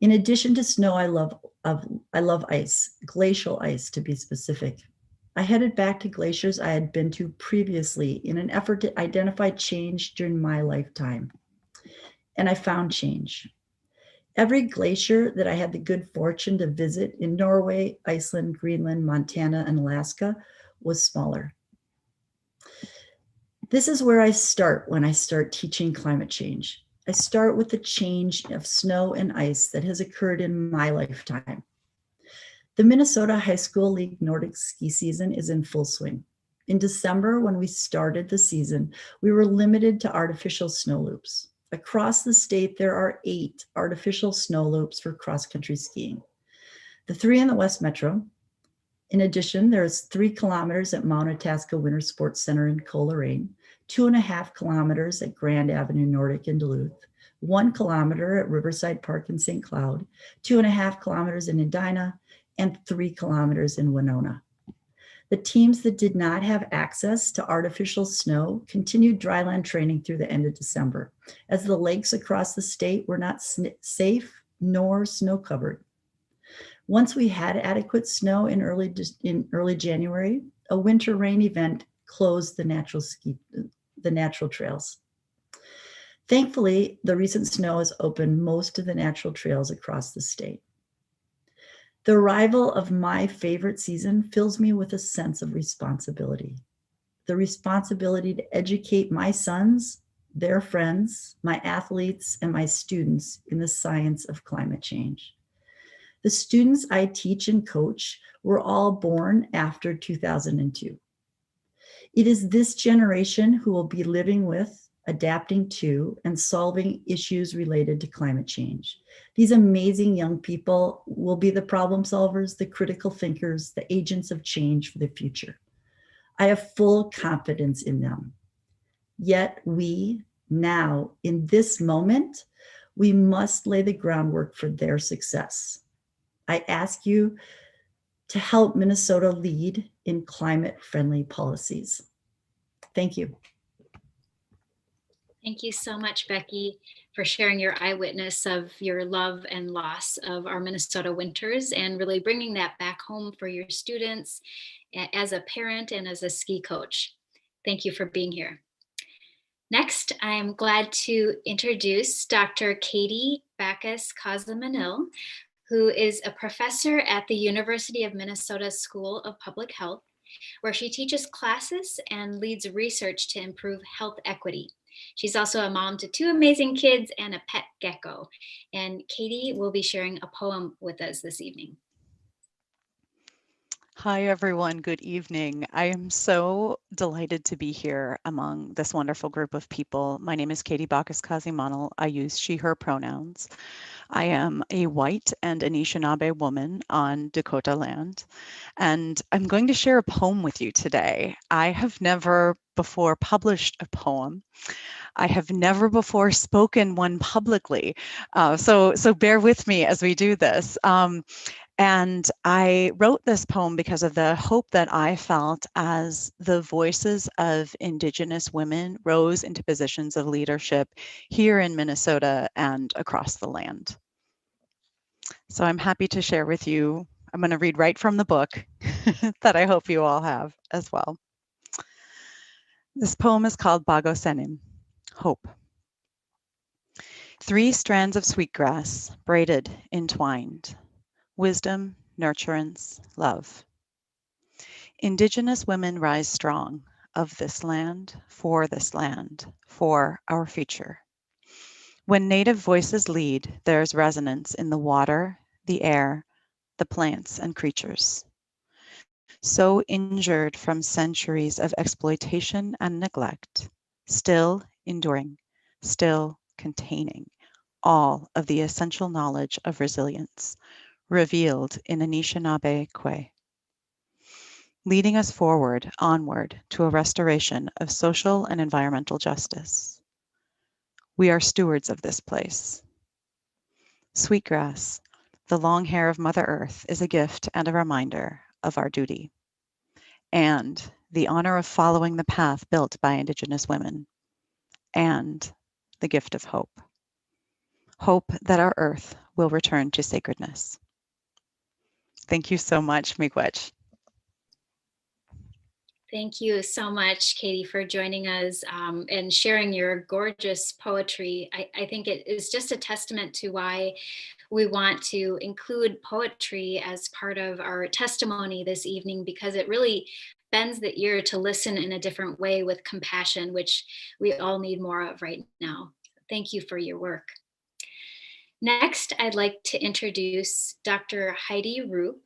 In addition to snow, I love ice, glacial ice to be specific. I headed back to glaciers I had been to previously in an effort to identify change during my lifetime. And I found change. Every glacier that I had the good fortune to visit in Norway, Iceland, Greenland, Montana, and Alaska was smaller. This is where I start when I start teaching climate change. I start with the change of snow and ice that has occurred in my lifetime. The Minnesota High School League Nordic ski season is in full swing. In December, when we started the season, we were limited to artificial snow loops. Across the state, there are 8 artificial snow loops for cross-country skiing. The 3 in the West Metro. In addition, there's 3 kilometers at Mount Itasca Winter Sports Center in Coleraine, 2.5 kilometers at Grand Avenue Nordic in Duluth, 1 kilometer at Riverside Park in St. Cloud, 2.5 kilometers in Edina, and 3 kilometers in Winona. The teams that did not have access to artificial snow continued dryland training through the end of December, as the lakes across the state were not safe nor snow covered. Once we had adequate snow in early January, a winter rain event closed the natural trails. Thankfully, the recent snow has opened most of the natural trails across the state. The arrival of my favorite season fills me with a sense of responsibility. The responsibility to educate my sons, their friends, my athletes, and my students in the science of climate change. The students I teach and coach were all born after 2002. It is this generation who will be living with, adapting to, and solving issues related to climate change. These amazing young people will be the problem solvers, the critical thinkers, the agents of change for the future. I have full confidence in them. Yet we, now, in this moment, we must lay the groundwork for their success. I ask you to help Minnesota lead in climate-friendly policies. Thank you. Thank you so much, Becky, for sharing your eyewitness of your love and loss of our Minnesota winters and really bringing that back home for your students as a parent and as a ski coach. Thank you for being here. Next, I'm glad to introduce Dr. Katie Backus-Casamanil, who is a professor at the University of Minnesota School of Public Health, where she teaches classes and leads research to improve health equity. She's also a mom to 2 amazing kids and a pet gecko. And Katie will be sharing a poem with us this evening. Hi, everyone. Good evening. I am so delighted to be here among this wonderful group of people. My name is Katie Backus-Casamanil. I use she, her pronouns. I am a white and Anishinaabe woman on Dakota land, and I'm going to share a poem with you today. I have never before published a poem. I have never before spoken one publicly. So bear with me as we do this. And I wrote this poem because of the hope that I felt as the voices of Indigenous women rose into positions of leadership here in Minnesota and across the land. So I'm happy to share with you. I'm going to read right from the book that I hope you all have as well. This poem is called Bago Senim, Hope. 3 strands of sweetgrass, braided, entwined. Wisdom, nurturance, love. Indigenous women rise strong of this land, for our future. When Native voices lead, there's resonance in the water, the air, the plants and creatures. So injured from centuries of exploitation and neglect, still enduring, still containing all of the essential knowledge of resilience, revealed in Anishinaabe Kwe, leading us forward, onward to a restoration of social and environmental justice. We are stewards of this place. Sweetgrass, the long hair of Mother Earth, is a gift and a reminder of our duty, and the honor of following the path built by Indigenous women, and the gift of hope. Hope that our earth will return to sacredness. Thank you so much, Miigwech. Thank you so much, Katie, for joining us and sharing your gorgeous poetry. I think it is just a testament to why we want to include poetry as part of our testimony this evening, because it really bends the ear to listen in a different way with compassion, which we all need more of right now. Thank you for your work. Next, I'd like to introduce Dr. Heidi Roop,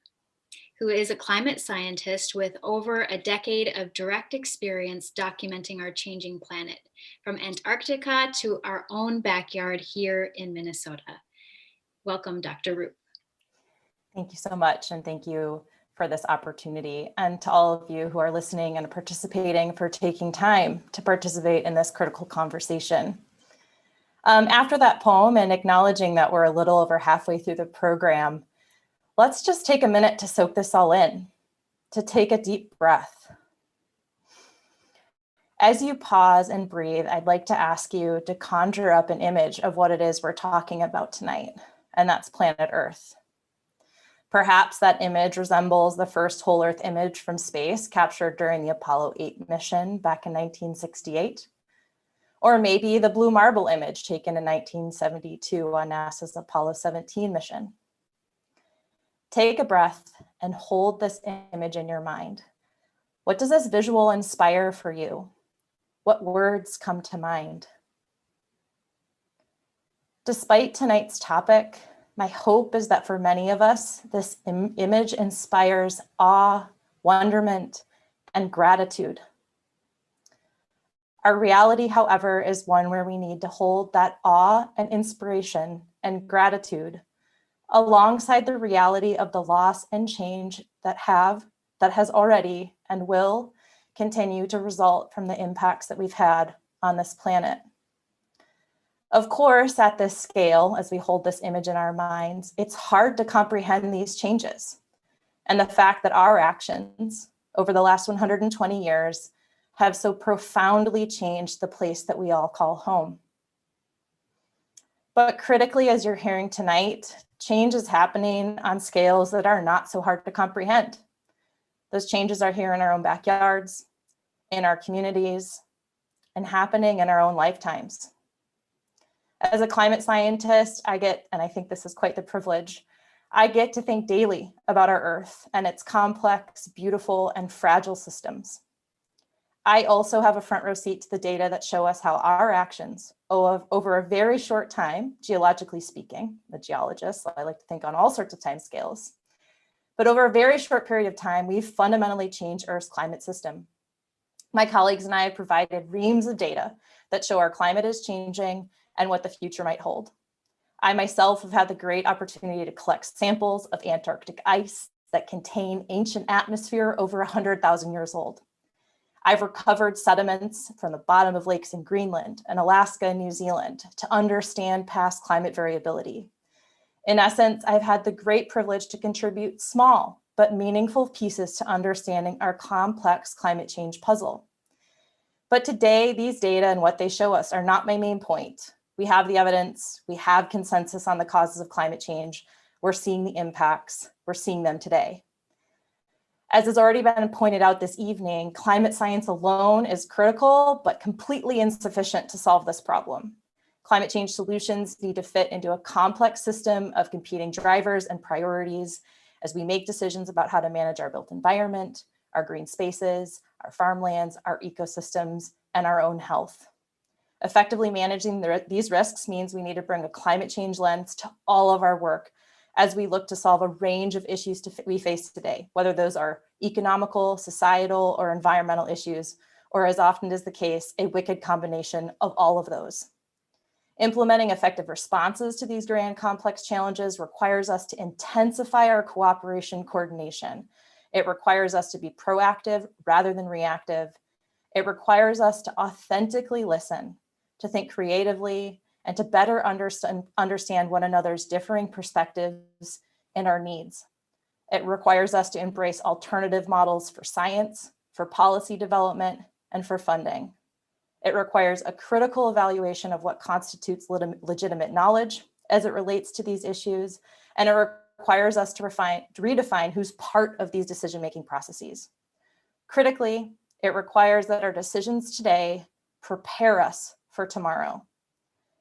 who is a climate scientist with over a decade of direct experience documenting our changing planet, from Antarctica to our own backyard here in Minnesota. Welcome, Dr. Roop. Thank you so much, and thank you for this opportunity, and to all of you who are listening and participating for taking time to participate in this critical conversation. After that poem and acknowledging that we're a little over halfway through the program, let's just take a minute to soak this all in, to take a deep breath. As you pause and breathe, I'd like to ask you to conjure up an image of what it is we're talking about tonight, and that's planet Earth. Perhaps that image resembles the first whole Earth image from space captured during the Apollo 8 mission back in 1968. Or maybe the blue marble image taken in 1972 on NASA's Apollo 17 mission. Take a breath and hold this image in your mind. What does this visual inspire for you? What words come to mind? Despite tonight's topic, my hope is that for many of us, this image inspires awe, wonderment, and gratitude. Our reality, however, is one where we need to hold that awe and inspiration and gratitude alongside the reality of the loss and change that has already and will continue to result from the impacts that we've had on this planet. Of course, at this scale, as we hold this image in our minds, it's hard to comprehend these changes and the fact that our actions over the last 120 years have so profoundly changed the place that we all call home. But critically, as you're hearing tonight, change is happening on scales that are not so hard to comprehend. Those changes are here in our own backyards, in our communities, and happening in our own lifetimes. As a climate scientist, I think this is quite the privilege, I get to think daily about our Earth and its complex, beautiful, and fragile systems. I also have a front row seat to the data that show us how our actions over a very short time, geologically speaking, I'm a geologist, so I like to think on all sorts of time scales, but over a very short period of time, we've fundamentally changed Earth's climate system. My colleagues and I have provided reams of data that show our climate is changing and what the future might hold. I myself have had the great opportunity to collect samples of Antarctic ice that contain ancient atmosphere over 100,000 years old. I've recovered sediments from the bottom of lakes in Greenland and Alaska and New Zealand to understand past climate variability. In essence, I've had the great privilege to contribute small but meaningful pieces to understanding our complex climate change puzzle. But today, these data and what they show us are not my main point. We have the evidence, we have consensus on the causes of climate change, we're seeing the impacts, we're seeing them today. As has already been pointed out this evening, climate science alone is critical, but completely insufficient to solve this problem. Climate change solutions need to fit into a complex system of competing drivers and priorities as we make decisions about how to manage our built environment, our green spaces, our farmlands, our ecosystems, and our own health. Effectively managing these risks means we need to bring a climate change lens to all of our work as we look to solve a range of issues we face today, whether those are economical, societal, or environmental issues, or as often is the case, a wicked combination of all of those. Implementing effective responses to these grand complex challenges requires us to intensify our cooperation coordination. It requires us to be proactive rather than reactive. It requires us to authentically listen, to think creatively, and to better understand one another's differing perspectives and our needs. It requires us to embrace alternative models for science, for policy development, and for funding. It requires a critical evaluation of what constitutes legitimate knowledge as it relates to these issues, and it requires us to redefine who's part of these decision-making processes. Critically, it requires that our decisions today prepare us for tomorrow.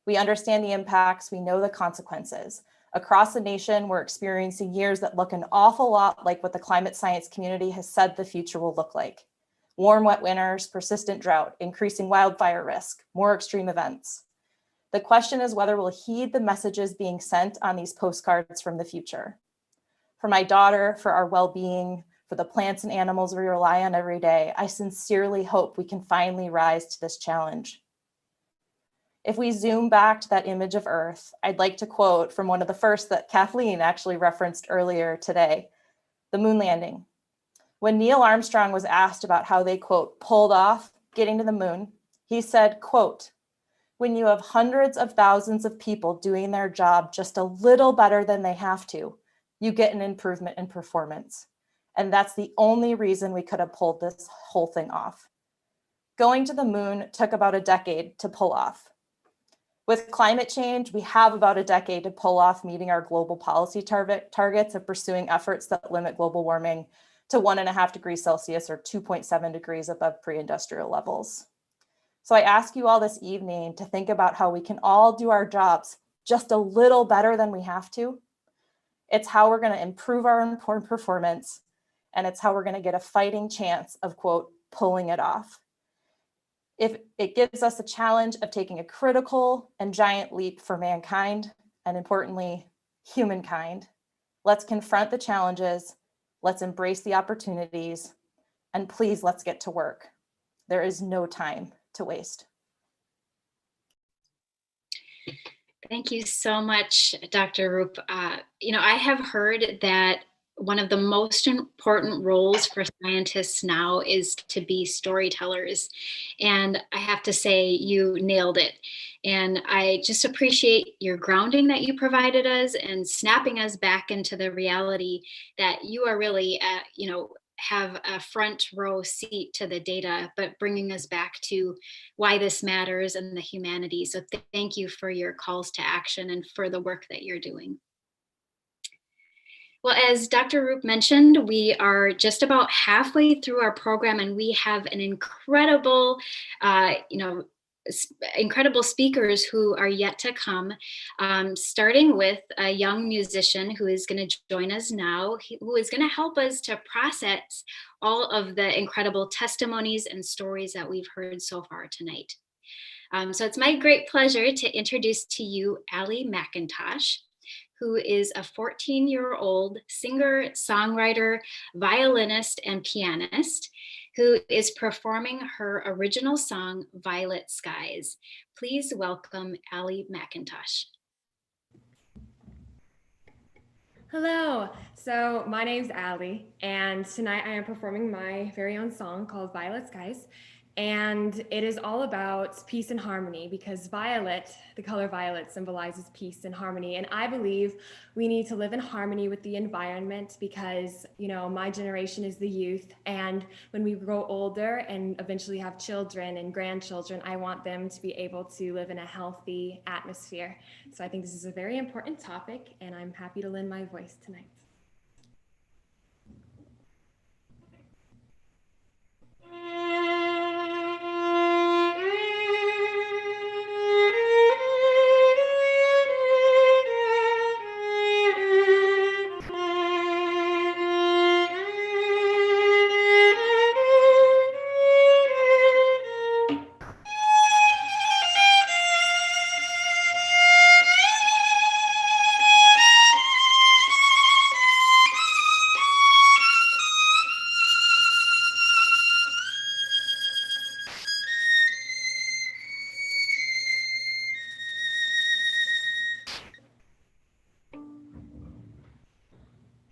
We understand the impacts, we know the consequences. Across the nation, we're experiencing years that look an awful lot like what the climate science community has said the future will look like. Warm, wet winters, persistent drought, increasing wildfire risk, more extreme events. The question is whether we'll heed the messages being sent on these postcards from the future. For my daughter, for our well-being, for the plants and animals we rely on every day, I sincerely hope we can finally rise to this challenge. If we zoom back to that image of Earth, I'd like to quote from one of the first that Kathleen actually referenced earlier today, the moon landing. When Neil Armstrong was asked about how they, quote, pulled off getting to the moon, he said, quote, when you have hundreds of thousands of people doing their job just a little better than they have to, you get an improvement in performance. And that's the only reason we could have pulled this whole thing off. Going to the moon took about a decade to pull off. With climate change, we have about a decade to pull off meeting our global policy targets of pursuing efforts that limit global warming to 1.5 degrees Celsius or 2.7 degrees above pre-industrial levels. So I ask you all this evening to think about how we can all do our jobs just a little better than we have to. It's how we're going to improve our performance, and it's how we're going to get a fighting chance of, quote, pulling it off. If it gives us a challenge of taking a critical and giant leap for mankind, and importantly, humankind, let's confront the challenges, let's embrace the opportunities, and please, let's get to work. There is no time to waste. Thank you so much, Dr. Roop. I have heard that one of the most important roles for scientists now is to be storytellers. And I have to say, you nailed it. And I just appreciate your grounding that you provided us and snapping us back into the reality that you are really, have a front row seat to the data, but bringing us back to why this matters and the humanity. So thank you for your calls to action and for the work that you're doing. Well, as Dr. Roop mentioned, we are just about halfway through our program, and we have an incredible, incredible speakers who are yet to come, starting with a young musician who is going to join us now, who is going to help us to process all of the incredible testimonies and stories that we've heard so far tonight. So it's my great pleasure to introduce to you Allie McIntosh, who is a 14-year-old singer, songwriter, violinist, and pianist who is performing her original song, Violet Skies. Please welcome Allie McIntosh. Hello, so my name's Allie, and tonight I am performing my very own song called Violet Skies, and it is all about peace and harmony because violet, the color violet, symbolizes peace and harmony, and I believe we need to live in harmony with the environment because, you know, my generation is the youth, and when we grow older and eventually have children and grandchildren, I want them to be able to live in a healthy atmosphere. So I think this is a very important topic, and I'm happy to lend my voice tonight.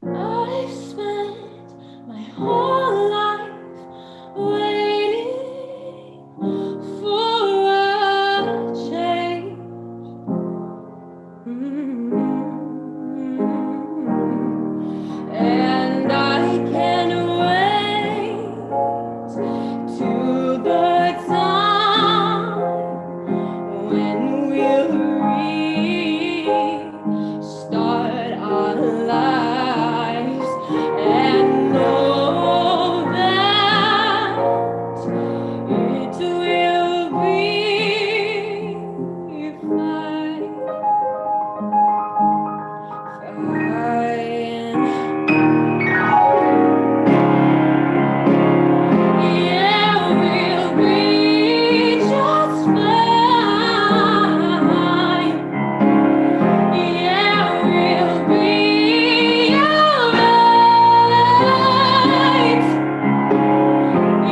I've spent my whole life waiting for a change. And I can't wait to the time when we'll restart our lives and know that it will be fine. Yeah, we'll be just fine. Yeah, we'll be alright.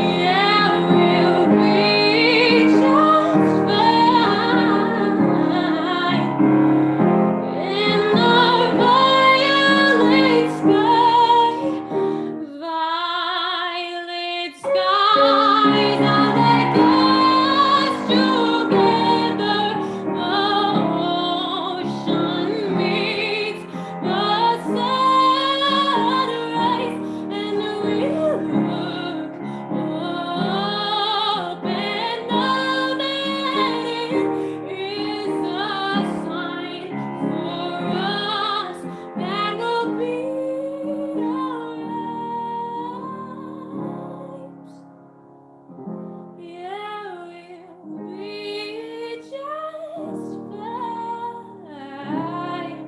Yeah, we'll be just fine. In our violet sky, violet skies are like us together. Ocean meets the sunrise, and we'll look up and know that it is a sign for us that will be alright. Yeah, we'll be just fine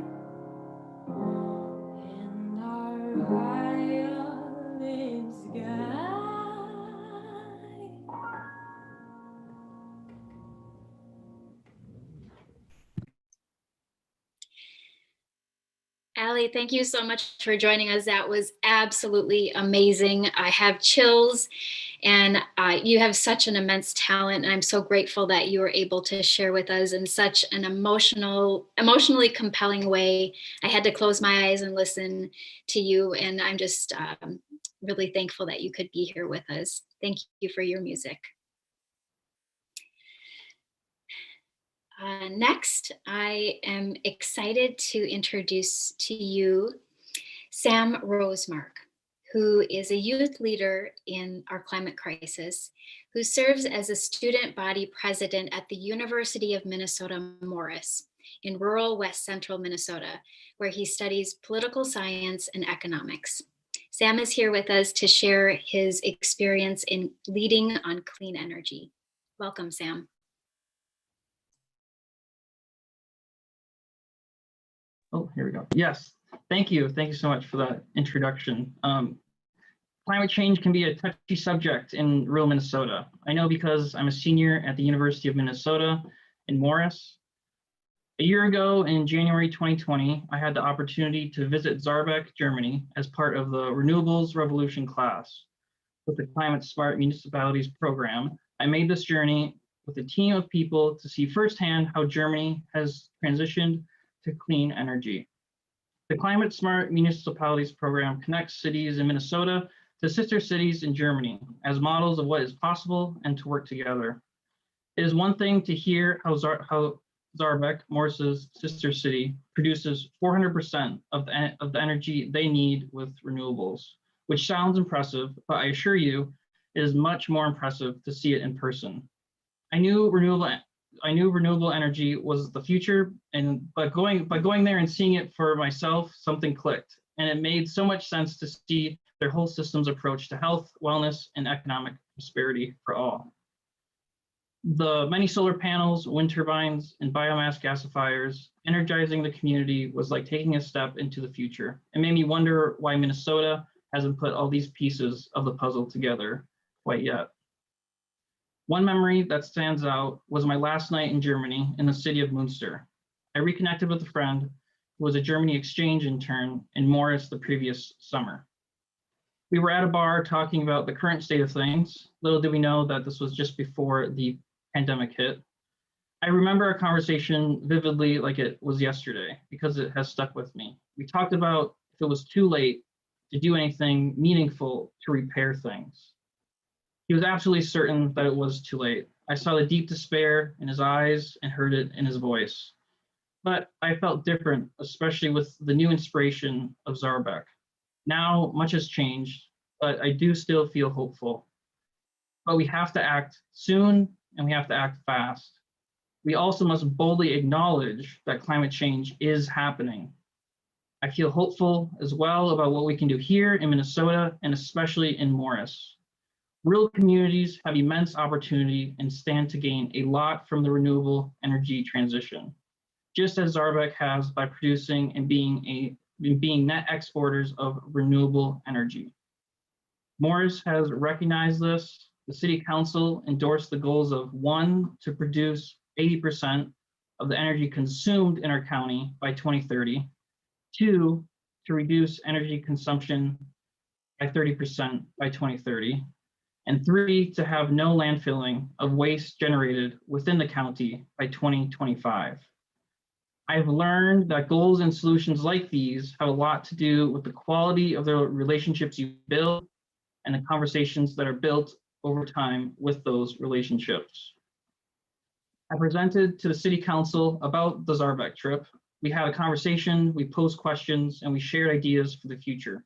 in our violet sky. Allie, thank you so much for joining us. That was absolutely amazing. I have chills, and you have such an immense talent. And I'm so grateful that you were able to share with us in such an emotionally compelling way. I had to close my eyes and listen to you, and I'm just really thankful that you could be here with us. Thank you for your music. Next, I am excited to introduce to you Sam Rosemark, who is a youth leader in our climate crisis, who serves as a student body president at the University of Minnesota Morris. in rural West Central Minnesota, where he studies political science and economics. Sam is here with us to share his experience in leading on clean energy. Welcome, Sam. Oh, here we go. Yes, thank you. Thank you so much for that introduction. Climate change can be a touchy subject in rural Minnesota. I know because I'm a senior at the University of Minnesota in Morris. A year ago in January 2020, I had the opportunity to visit Saarbrück, Germany as part of the Renewables Revolution class. With the Climate Smart Municipalities program, I made this journey with a team of people to see firsthand how Germany has transitioned to clean energy. The Climate Smart Municipalities program connects cities in Minnesota to sister cities in Germany as models of what is possible and to work together. It is one thing to hear how Saarbrück, Morris's sister city, produces 400% of the energy they need with renewables, which sounds impressive, but I assure you, it is much more impressive to see it in person. I knew renewable energy was the future, by going there and seeing it for myself, something clicked, and it made so much sense to see their whole system's approach to health, wellness, and economic prosperity for all. The many solar panels, wind turbines, and biomass gasifiers energizing the community was like taking a step into the future. It made me wonder why Minnesota hasn't put all these pieces of the puzzle together quite yet. One memory that stands out was my last night in Germany in the city of Münster. I reconnected with a friend who was a Germany exchange intern in Morris the previous summer. We were at a bar talking about the current state of things. Little did we know that this was just before the pandemic hit. I remember our conversation vividly like it was yesterday because it has stuck with me. We talked about if it was too late to do anything meaningful to repair things. He was absolutely certain that it was too late. I saw the deep despair in his eyes and heard it in his voice. But I felt different, especially with the new inspiration of Saarbrück. Now much has changed, but I do still feel hopeful. But we have to act soon and we have to act fast. We also must boldly acknowledge that climate change is happening. I feel hopeful as well about what we can do here in Minnesota and especially in Morris. Rural communities have immense opportunity and stand to gain a lot from the renewable energy transition, just as Saarbrück has by producing and being net exporters of renewable energy. Morris has recognized this. The City Council endorsed the goals of 1, to produce 80% of the energy consumed in our county by 2030, 2, to reduce energy consumption by 30% by 2030, and 3, to have no landfilling of waste generated within the county by 2025. I've learned that goals and solutions like these have a lot to do with the quality of the relationships you build and the conversations that are built over time with those relationships. I presented to the City Council about the Saarbrück trip. We had a conversation, we posed questions, and we shared ideas for the future.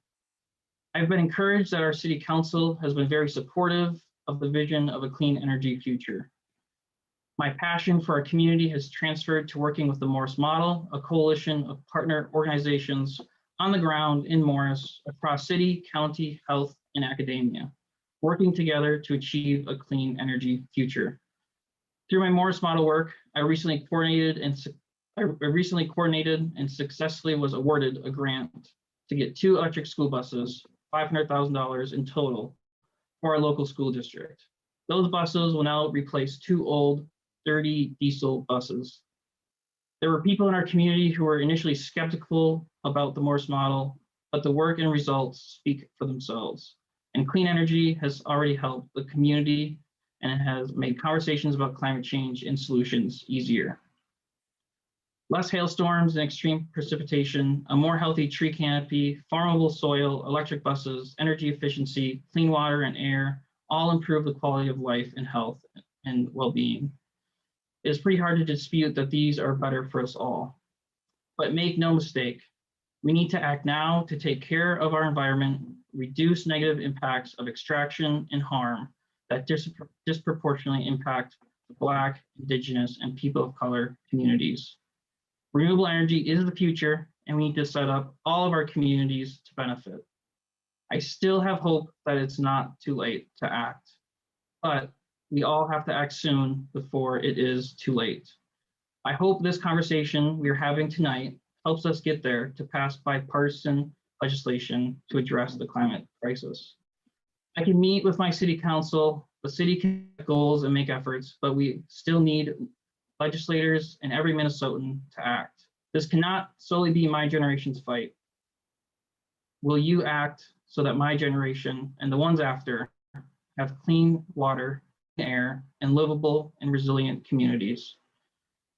I've been encouraged that our City Council has been very supportive of the vision of a clean energy future. My passion for our community has transferred to working with the Morris Model, a coalition of partner organizations on the ground in Morris across city, county, health, and academia, working together to achieve a clean energy future. Through my Morris Model work, I recently coordinated and successfully was awarded a grant to get 2 electric school buses, $500,000 in total for our local school district. Those buses will now replace 2 old, dirty diesel buses. There were people in our community who were initially skeptical about the Morris Model, but the work and results speak for themselves. And clean energy has already helped the community and it has made conversations about climate change and solutions easier. Less hailstorms and extreme precipitation, a more healthy tree canopy, farmable soil, electric buses, energy efficiency, clean water and air, all improve the quality of life and health and well-being. It is pretty hard to dispute that these are better for us all. But make no mistake, we need to act now to take care of our environment, reduce negative impacts of extraction and harm that disproportionately impact the Black, Indigenous, and people of color communities. Renewable energy is the future, and we need to set up all of our communities to benefit. I still have hope that it's not too late to act, but we all have to act soon before it is too late. I hope this conversation we're having tonight helps us get there to pass bipartisan legislation to address the climate crisis. I can meet with my city council, the city can set goals and make efforts, but we still need legislators and every Minnesotan to act. This cannot solely be my generation's fight. Will you act so that my generation and the ones after have clean water, air, and livable and resilient communities?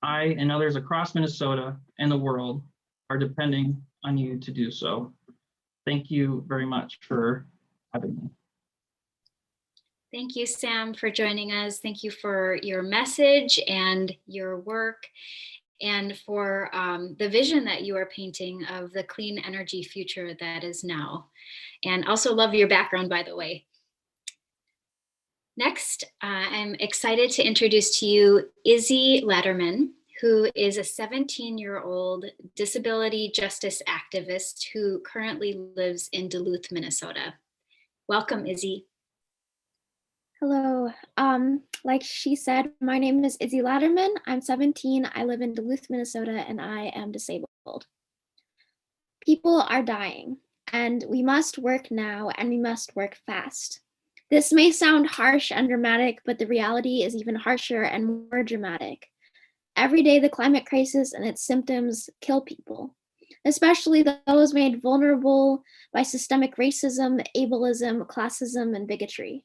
I and others across Minnesota and the world are depending on you to do so. Thank you very much for having me. Thank you, Sam, for joining us. Thank you for your message and your work, and for the vision that you are painting of the clean energy future that is now. And also love your background, by the way. Next, I'm excited to introduce to you Izzy Letterman, who is a 17-year-old disability justice activist who currently lives in Duluth, Minnesota. Welcome, Izzy. Hello. Like she said, my name is Izzy Latterman. I'm 17. I live in Duluth, Minnesota, and I am disabled. People are dying, and we must work now, and we must work fast. This may sound harsh and dramatic, but the reality is even harsher and more dramatic. Every day, the climate crisis and its symptoms kill people, especially those made vulnerable by systemic racism, ableism, classism, and bigotry.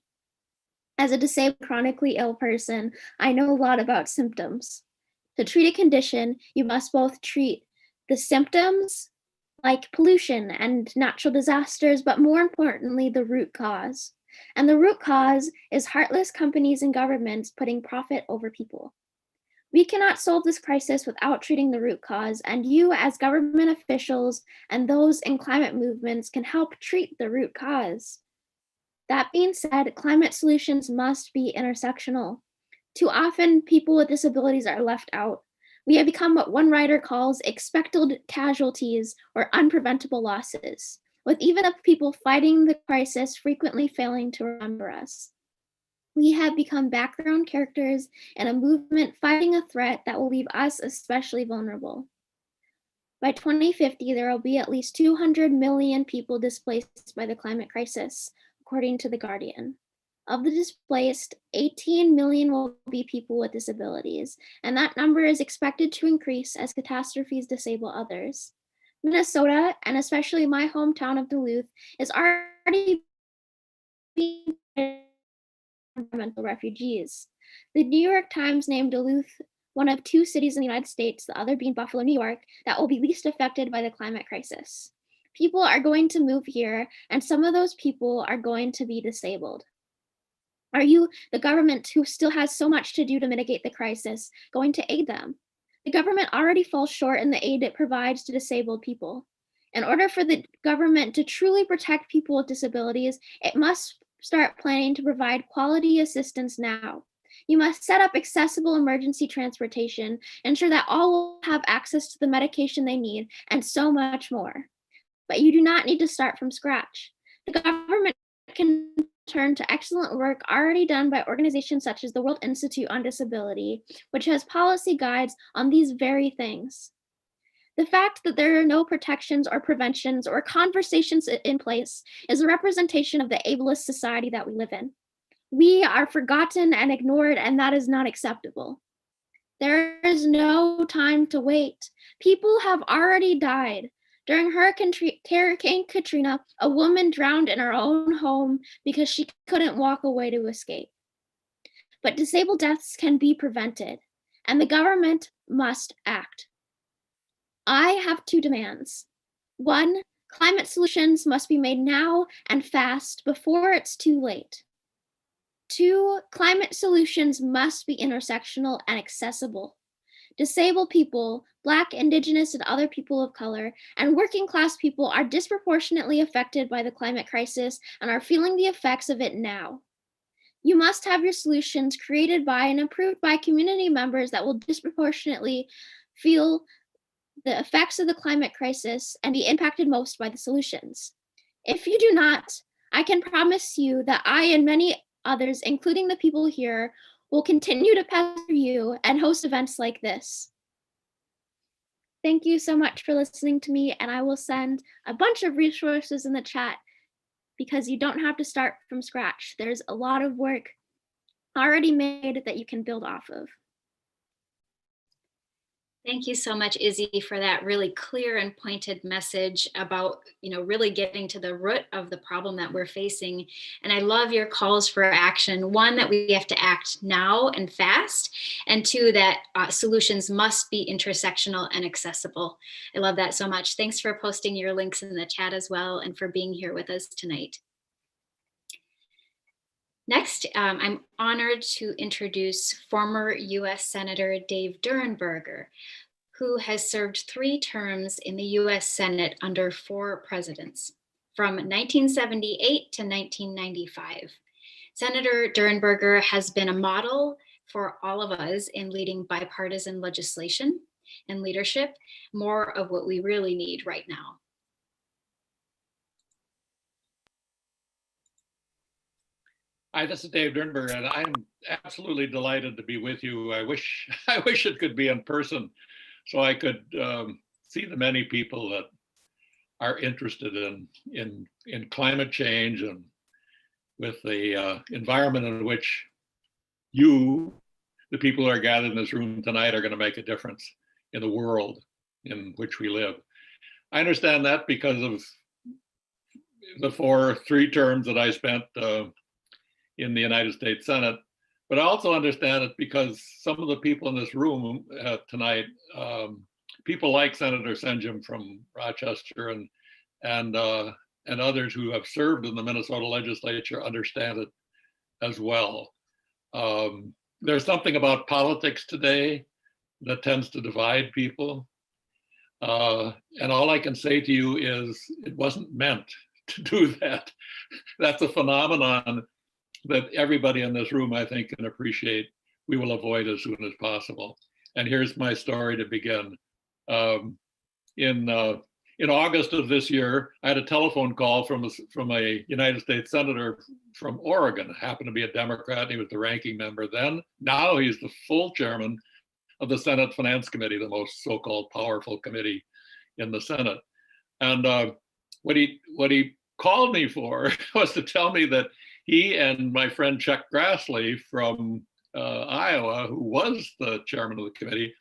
As a disabled, chronically ill person, I know a lot about symptoms. To treat a condition, you must both treat the symptoms, like pollution and natural disasters, but more importantly, the root cause. And the root cause is heartless companies and governments putting profit over people. We cannot solve this crisis without treating the root cause, and you as government officials and those in climate movements can help treat the root cause. That being said, climate solutions must be intersectional. Too often, people with disabilities are left out. We have become what one writer calls expected casualties or unpreventable losses, with even the people fighting the crisis frequently failing to remember us. We have become background characters in a movement fighting a threat that will leave us especially vulnerable. By 2050, there will be at least 200 million people displaced by the climate crisis, according to The Guardian. Of the displaced, 18 million will be people with disabilities, and that number is expected to increase as catastrophes disable others. Minnesota, and especially my hometown of Duluth, is already being environmental refugees. The New York Times named Duluth one of two cities in the United States, the other being Buffalo, New York, that will be least affected by the climate crisis. People are going to move here, and some of those people are going to be disabled. Are you, the government who still has so much to do to mitigate the crisis, going to aid them? The government already falls short in the aid it provides to disabled people. In order for the government to truly protect people with disabilities, it must start planning to provide quality assistance now. You must set up accessible emergency transportation, ensure that all will have access to the medication they need, and so much more. But you do not need to start from scratch. The government can turn to excellent work already done by organizations such as the World Institute on Disability, which has policy guides on these very things. The fact that there are no protections or preventions or conversations in place is a representation of the ableist society that we live in. We are forgotten and ignored, and that is not acceptable. There is no time to wait. People have already died. During Hurricane Katrina, a woman drowned in her own home because she couldn't walk away to escape. But disabled deaths can be prevented, and the government must act. I have two demands. One, climate solutions must be made now and fast before it's too late. Two, climate solutions must be intersectional and accessible. Disabled people, Black, Indigenous, and other people of color, and working class people are disproportionately affected by the climate crisis and are feeling the effects of it now. You must have your solutions created by and approved by community members that will disproportionately feel the effects of the climate crisis and be impacted most by the solutions. If you do not, I can promise you that I and many others, including the people here, will continue to pester you and host events like this. Thank you so much for listening to me, and I will send a bunch of resources in the chat because you don't have to start from scratch. There's a lot of work already made that you can build off of. Thank you so much, Izzy, for that really clear and pointed message about, really getting to the root of the problem that we're facing. And I love your calls for action. One, that we have to act now and fast. And two, that solutions must be intersectional and accessible. I love that so much. Thanks for posting your links in the chat as well and for being here with us tonight. Next, I'm honored to introduce former US Senator Dave Durenberger, who has served 3 terms in the US Senate under 4 presidents, from 1978 to 1995. Senator Durenberger has been a model for all of us in leading bipartisan legislation and leadership, more of what we really need right now. Hi, this is Dave Durenberger, and I'm absolutely delighted to be with you. I wish it could be in person so I could see the many people that are interested in climate change and with the environment in which you, the people who are gathered in this room tonight, are going to make a difference in the world in which we live. I understand that because of the 3 terms that I spent in the United States Senate, but I also understand it because some of the people in this room tonight, people like Senator Senjum from Rochester and others who have served in the Minnesota legislature understand it as well. There's something about politics today that tends to divide people. And all I can say to you is it wasn't meant to do that. That's a phenomenon that everybody in this room, I think, can appreciate. We will avoid as soon as possible. And here's my story to begin. In August of this year, I had a telephone call from a United States Senator from Oregon. Happened to be a Democrat. He was the ranking member then. Now he's the full chairman of the Senate Finance Committee, the most so-called powerful committee in the Senate. And what he called me for was to tell me that he and my friend Chuck Grassley from Iowa, who was the chairman of the committee,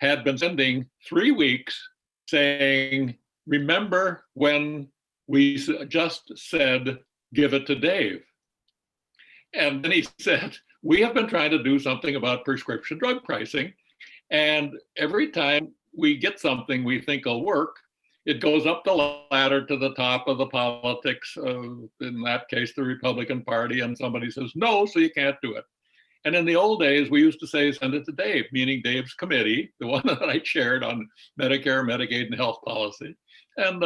had been spending 3 weeks saying, remember when we just said, give it to Dave. And then he said, we have been trying to do something about prescription drug pricing. And every time we get something we think will work, it goes up the ladder to the top of the politics, in that case, the Republican Party, and somebody says, no, so you can't do it. And in the old days, we used to say, send it to Dave, meaning Dave's committee, the one that I chaired on Medicare, Medicaid, and health policy. And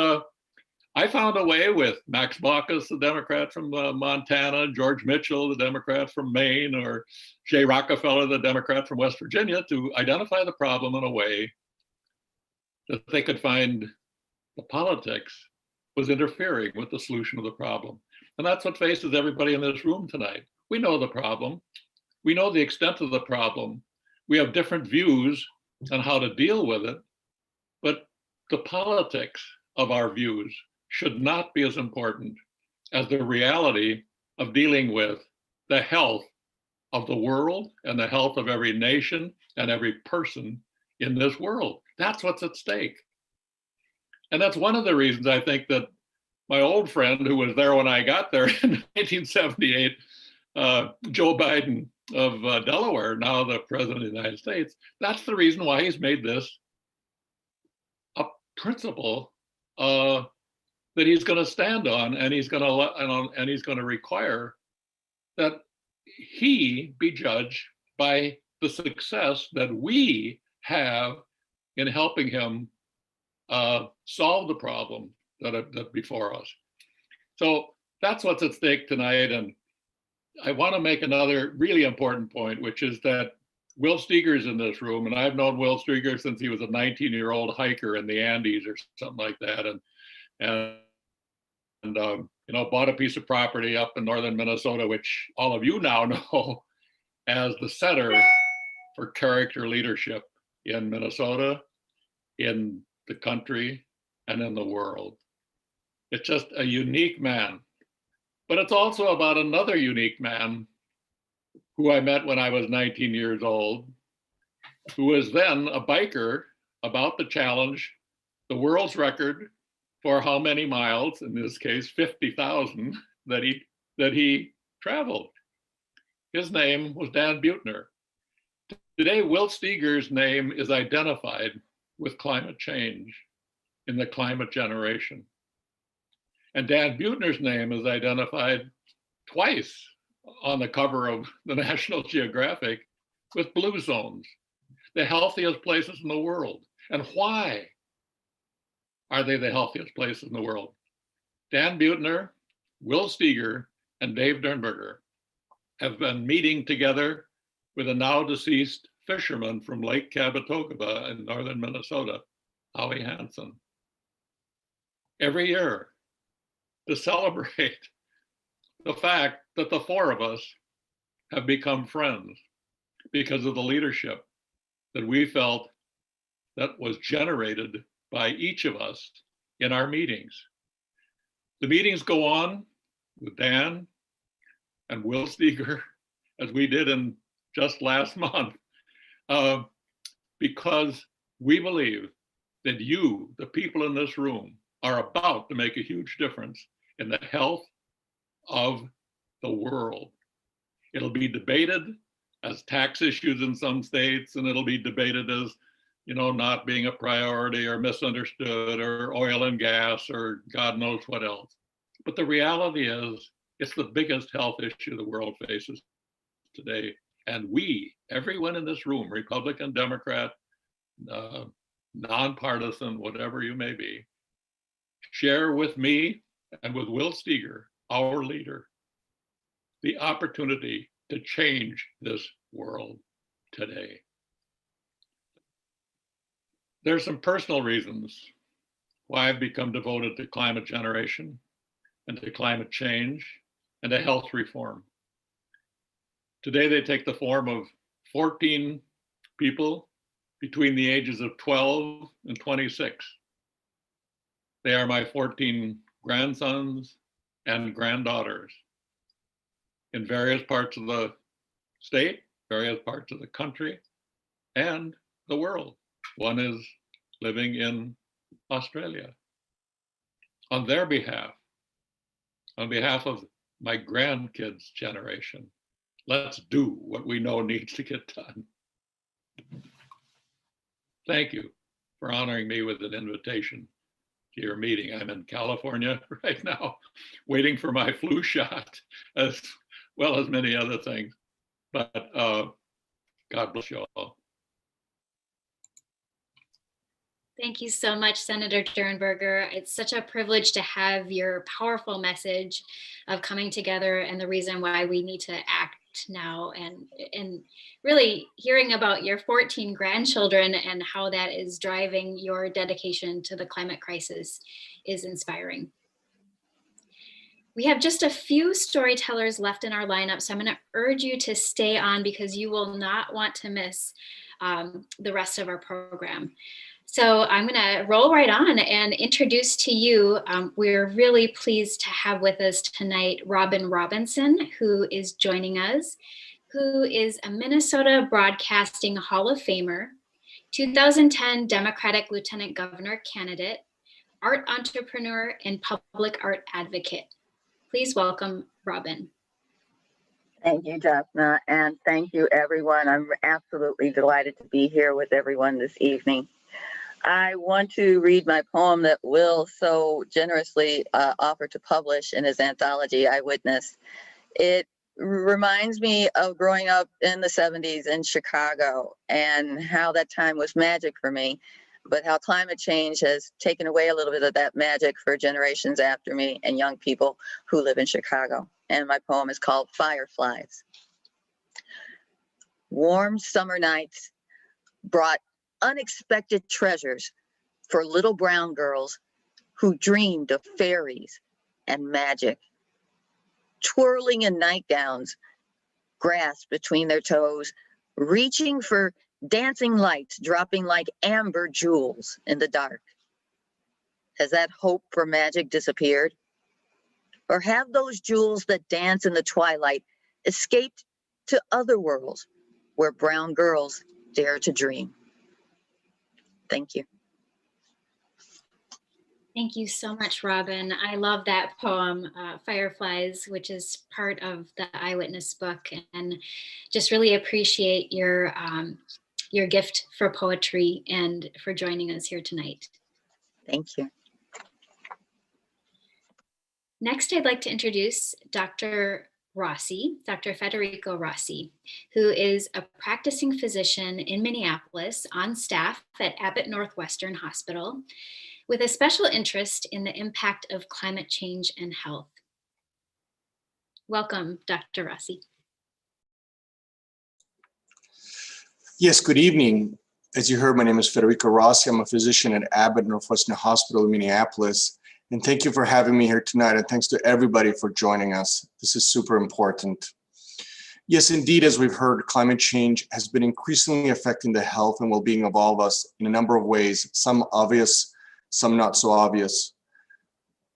I found a way with Max Baucus, the Democrat from Montana, George Mitchell, the Democrat from Maine, or Jay Rockefeller, the Democrat from West Virginia, to identify the problem in a way that they could find the politics was interfering with the solution of the problem. And that's what faces everybody in this room tonight. We know the problem. We know the extent of the problem. We have different views on how to deal with it, but the politics of our views should not be as important as the reality of dealing with the health of the world and the health of every nation and every person in this world. That's what's at stake. And that's one of the reasons I think that my old friend who was there when I got there in 1978, Joe Biden of Delaware, now the president of the United States, that's the reason why he's made this a principle that he's going to stand on, and he's going to require that he be judged by the success that we have in helping him solve the problem that before us. So that's what's at stake tonight. And I want to make another really important point, which is that Will Steger's in this room, and I've known Will Steger since he was a 19-year-old hiker in the Andes or something like that, and you know, bought a piece of property up in northern Minnesota, which all of you now know as the center for character leadership in Minnesota, in the country, and in the world. It's just a unique man. But it's also about another unique man who I met when I was 19 years old, who was then a biker about to challenge the world's record for how many miles, in this case, 50,000, that he traveled. His name was Dan Buettner. Today, Will Steger's name is identified with climate change in the climate generation. And Dan Buettner's name is identified twice on the cover of the National Geographic with blue zones, the healthiest places in the world. And why are they the healthiest places in the world? Dan Buettner, Will Steger, and Dave Dernberger have been meeting together with a now deceased fisherman from Lake Kabetogama in northern Minnesota, Howie Hansen, every year to celebrate the fact that the four of us have become friends because of the leadership that we felt that was generated by each of us in our meetings. The meetings go on with Dan and Will Steger, as we did in just last month, because we believe that you, the people in this room, are about to make a huge difference in the health of the world. It'll be debated as tax issues in some states, and it'll be debated as, you know, not being a priority or misunderstood or oil and gas or God knows what else. But the reality is, it's the biggest health issue the world faces today. And we, everyone in this room, Republican, Democrat, nonpartisan, whatever you may be, share with me and with Will Steger, our leader, the opportunity to change this world today. There's some personal reasons why I've become devoted to climate generation and to climate change and to health reform. Today, they take the form of 14 people between the ages of 12 and 26. They are my 14 grandsons and granddaughters in various parts of the state, various parts of the country, and the world. One is living in Australia. On their behalf, on behalf of my grandkids' generation, let's do what we know needs to get done. Thank you for honoring me with an invitation to your meeting. I'm in California right now, waiting for my flu shot, as well as many other things. But God bless you all. Thank you so much, Senator Dernberger. It's such a privilege to have your powerful message of coming together and the reason why we need to act now, and really hearing about your 14 grandchildren and how that is driving your dedication to the climate crisis is inspiring. We have just a few storytellers left in our lineup, so I'm going to urge you to stay on because you will not want to miss the rest of our program. So I'm going to roll right on and introduce to you, we're really pleased to have with us tonight Robin Robinson, who is joining us, who is a Minnesota Broadcasting Hall of Famer, 2010 Democratic Lieutenant Governor candidate, art entrepreneur, and public art advocate. Please welcome Robin. Thank you, Jasna, and thank you, everyone. I'm absolutely delighted to be here with everyone this evening. I want to read my poem that Will so generously offered to publish in his anthology, Eyewitness. It reminds me of growing up in the 70s in Chicago and how that time was magic for me, but how climate change has taken away a little bit of that magic for generations after me and young people who live in Chicago. And my poem is called Fireflies. warm summer nights brought unexpected treasures for little brown girls who dreamed of fairies and magic. Twirling in nightgowns, grass between their toes, reaching for dancing lights dropping like amber jewels in the dark. Has that hope for magic disappeared? Or have those jewels that dance in the twilight escaped to other worlds where brown girls dare to dream? Thank you. Thank you so much, Robin. I love that poem, Fireflies, which is part of the Eyewitness book, and just really appreciate your gift for poetry and for joining us here tonight. Thank you. Next, I'd like to introduce Dr. Rossi, Dr. Federico Rossi, who is a practicing physician in Minneapolis on staff at Abbott Northwestern Hospital, with a special interest in the impact of climate change and health. Welcome, Dr. Rossi. Yes, good evening. As you heard, my name is Federico Rossi. I'm a physician at Abbott Northwestern Hospital in Minneapolis. And thank you for having me here tonight. And thanks to everybody for joining us. This is super important. Yes, indeed, as we've heard, climate change has been increasingly affecting the health and well-being of all of us in a number of ways, some obvious, some not so obvious.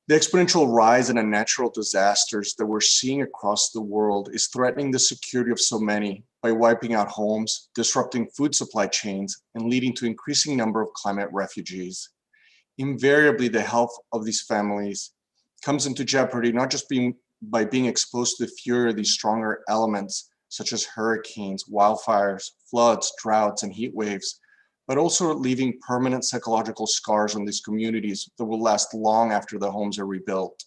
The exponential rise in natural disasters that we're seeing across the world is threatening the security of so many by wiping out homes, disrupting food supply chains, and leading to increasing number of climate refugees. Invariably, the health of these families comes into jeopardy, not just by being exposed to the fury of these stronger elements, such as hurricanes, wildfires, floods, droughts, and heat waves, but also leaving permanent psychological scars on these communities that will last long after the homes are rebuilt.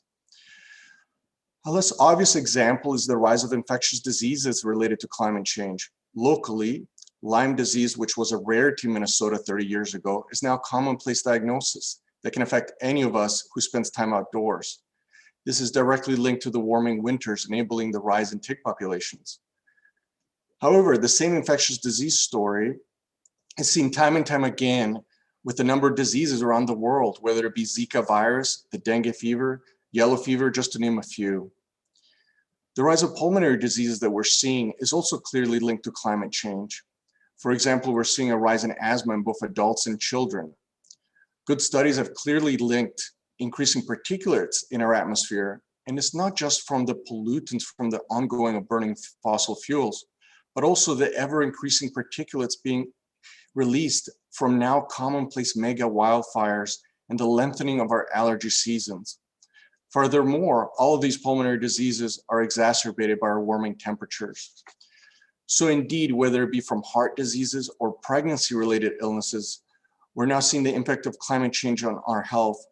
A less obvious example is the rise of infectious diseases related to climate change. Locally, Lyme disease, which was a rarity in Minnesota 30 years ago, is now a commonplace diagnosis that can affect any of us who spends time outdoors. This is directly linked to the warming winters, enabling the rise in tick populations. However, the same infectious disease story is seen time and time again with a number of diseases around the world, whether it be Zika virus, the dengue fever, yellow fever, just to name a few. The rise of pulmonary diseases that we're seeing is also clearly linked to climate change. For example, we're seeing a rise in asthma in both adults and children. Good studies have clearly linked increasing particulates in our atmosphere, and it's not just from the pollutants from the ongoing of burning fossil fuels, but also the ever-increasing particulates being released from now commonplace mega wildfires and the lengthening of our allergy seasons. Furthermore, all of these pulmonary diseases are exacerbated by our warming temperatures. So indeed, whether it be from heart diseases or pregnancy-related illnesses, we're now seeing the impact of climate change on our health.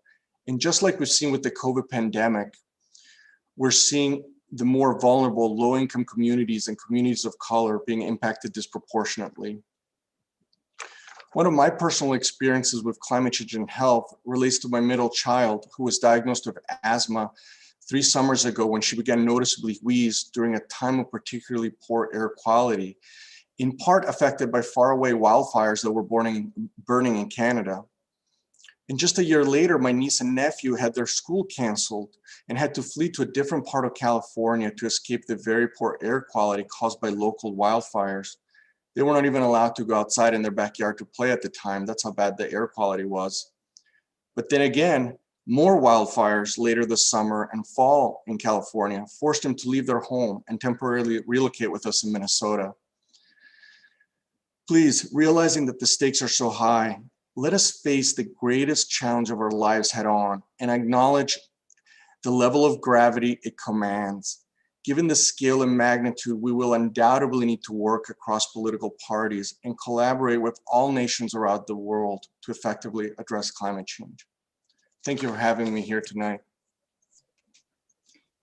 And just like we've seen with the COVID pandemic, we're seeing the more vulnerable low-income communities and communities of color being impacted disproportionately. One of my personal experiences with climate change and health relates to my middle child, who was diagnosed with asthma 3 summers ago when she began noticeably wheeze during a time of particularly poor air quality, in part affected by faraway wildfires that were burning in Canada. And just a year later, my niece and nephew had their school canceled and had to flee to a different part of California to escape the very poor air quality caused by local wildfires. They were not even allowed to go outside in their backyard to play at the time. That's how bad the air quality was. But then again, more wildfires later this summer and fall in California forced them to leave their home and temporarily relocate with us in Minnesota. Please, realizing that the stakes are so high, let us face the greatest challenge of our lives head on and acknowledge the level of gravity it commands. Given the scale and magnitude, we will undoubtedly need to work across political parties and collaborate with all nations around the world to effectively address climate change. Thank you for having me here tonight.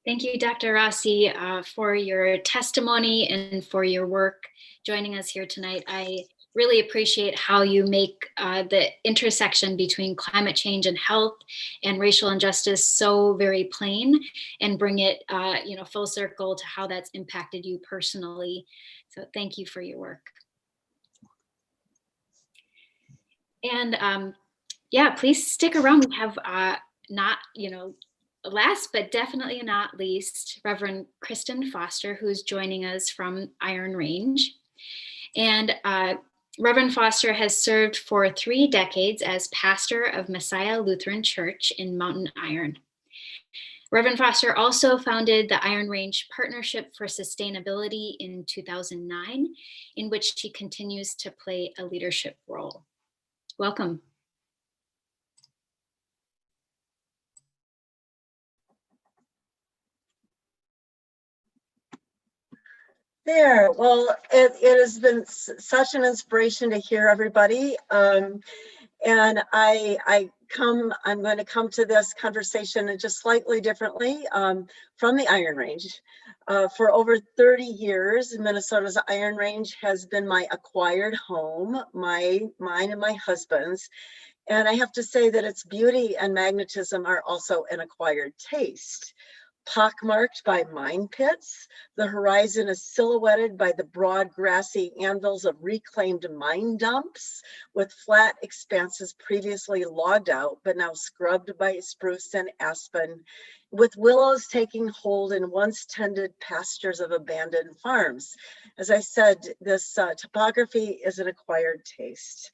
Thank you, Dr. Rossi, for your testimony and for your work joining us here tonight. I really appreciate how you make the intersection between climate change and health and racial injustice so very plain, and bring it full circle to how that's impacted you personally. So thank you for your work. And yeah, please stick around. We have not, last but definitely not least, Reverend Kristen Foster, who's joining us from Iron Range. And Reverend Foster has served for 3 decades as pastor of Messiah Lutheran Church in Mountain Iron. Reverend Foster also founded the Iron Range Partnership for Sustainability in 2009, in which she continues to play a leadership role. Welcome. There. Well, it has been such an inspiration to hear everybody. And I'm going to come to this conversation just slightly differently from the Iron Range. For over 30 years, Minnesota's Iron Range has been my acquired home, mine and my husband's. And I have to say that its beauty and magnetism are also an acquired taste. Pockmarked by mine pits, the horizon is silhouetted by the broad grassy anvils of reclaimed mine dumps, with flat expanses previously logged out but now scrubbed by spruce and aspen, with willows taking hold in once tended pastures of abandoned farms. As I said, this topography is an acquired taste.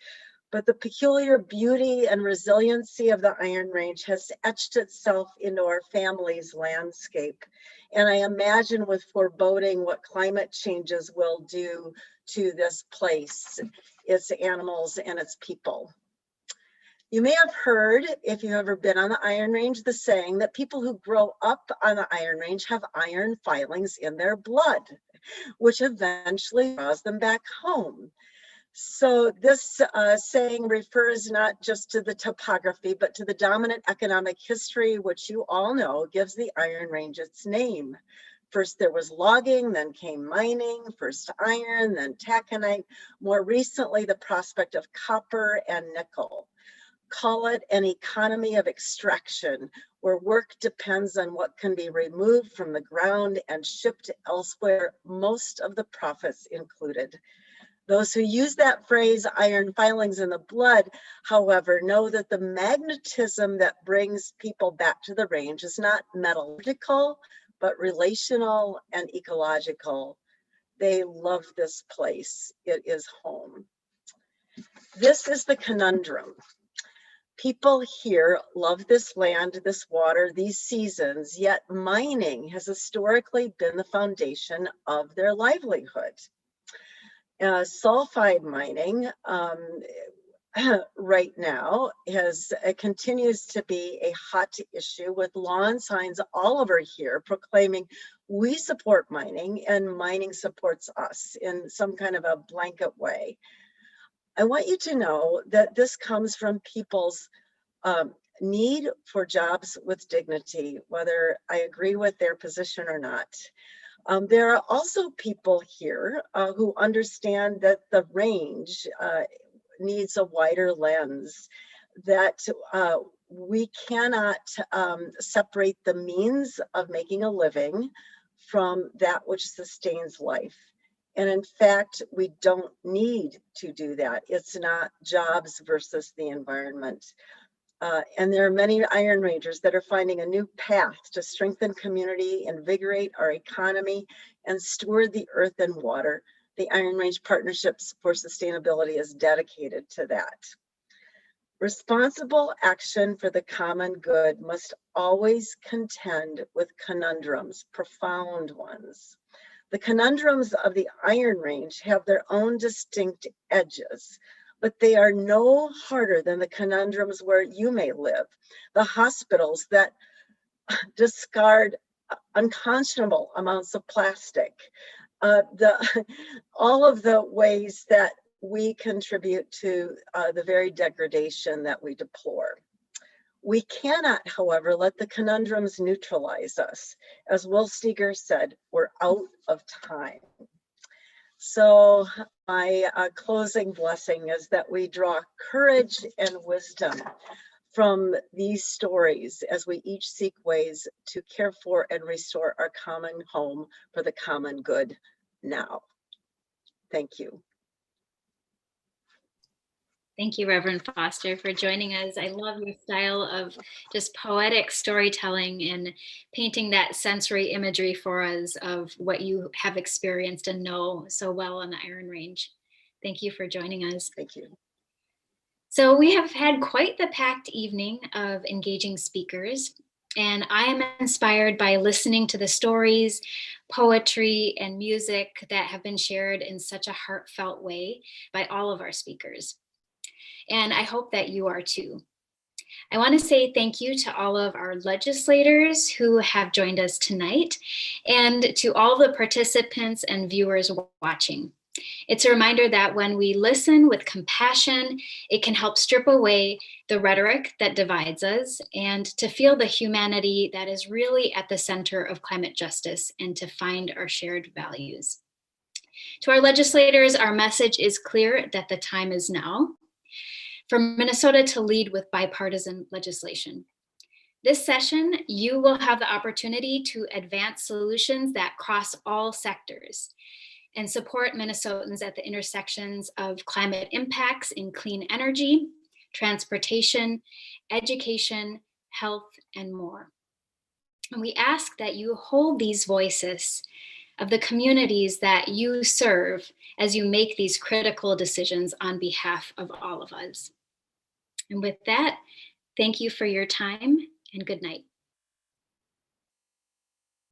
But the peculiar beauty and resiliency of the Iron Range has etched itself into our family's landscape. And I imagine with foreboding what climate changes will do to this place, its animals and its people. You may have heard, if you've ever been on the Iron Range, the saying that people who grow up on the Iron Range have iron filings in their blood, which eventually draws them back home. So this saying refers not just to the topography, but to the dominant economic history, which you all know gives the Iron Range its name. First there was logging, then came mining, first iron, then taconite, more recently the prospect of copper and nickel. Call it an economy of extraction, where work depends on what can be removed from the ground and shipped elsewhere, most of the profits included. Those who use that phrase, iron filings in the blood, however, know that the magnetism that brings people back to the range is not metallurgical, but relational and ecological. They love this place. It is home. This is the conundrum. People here love this land, this water, these seasons, yet mining has historically been the foundation of their livelihood. Sulfide mining right now continues to be a hot issue, with lawn signs all over here proclaiming we support mining and mining supports us in some kind of a blanket way. I want you to know that this comes from people's need for jobs with dignity, whether I agree with their position or not. There are also people here who understand that the range needs a wider lens, that we cannot separate the means of making a living from that which sustains life. And in fact, we don't need to do that. It's not jobs versus the environment. And there are many Iron Rangers that are finding a new path to strengthen community, invigorate our economy, and steward the earth and water. The Iron Range Partnerships for Sustainability is dedicated to that. Responsible action for the common good must always contend with conundrums, profound ones. The conundrums of the Iron Range have their own distinct edges, but they are no harder than the conundrums where you may live. The hospitals that discard unconscionable amounts of plastic, all of the ways that we contribute to the very degradation that we deplore. We cannot, however, let the conundrums neutralize us. As Will Steger said, we're out of time. So my closing blessing is that we draw courage and wisdom from these stories as we each seek ways to care for and restore our common home for the common good now. Thank you. Thank you, Reverend Foster, for joining us. I love your style of just poetic storytelling and painting that sensory imagery for us of what you have experienced and know so well on the Iron Range. Thank you for joining us. Thank you. So we have had quite the packed evening of engaging speakers, and I am inspired by listening to the stories, poetry, and music that have been shared in such a heartfelt way by all of our speakers. And I hope that you are too. I want to say thank you to all of our legislators who have joined us tonight and to all the participants and viewers watching. It's a reminder that when we listen with compassion, it can help strip away the rhetoric that divides us and to feel the humanity that is really at the center of climate justice and to find our shared values. To our legislators, our message is clear that the time is now for Minnesota to lead with bipartisan legislation. This session, you will have the opportunity to advance solutions that cross all sectors and support Minnesotans at the intersections of climate impacts in clean energy, transportation, education, health, and more. And we ask that you hold these voices of the communities that you serve as you make these critical decisions on behalf of all of us. And with that, thank you for your time and good night.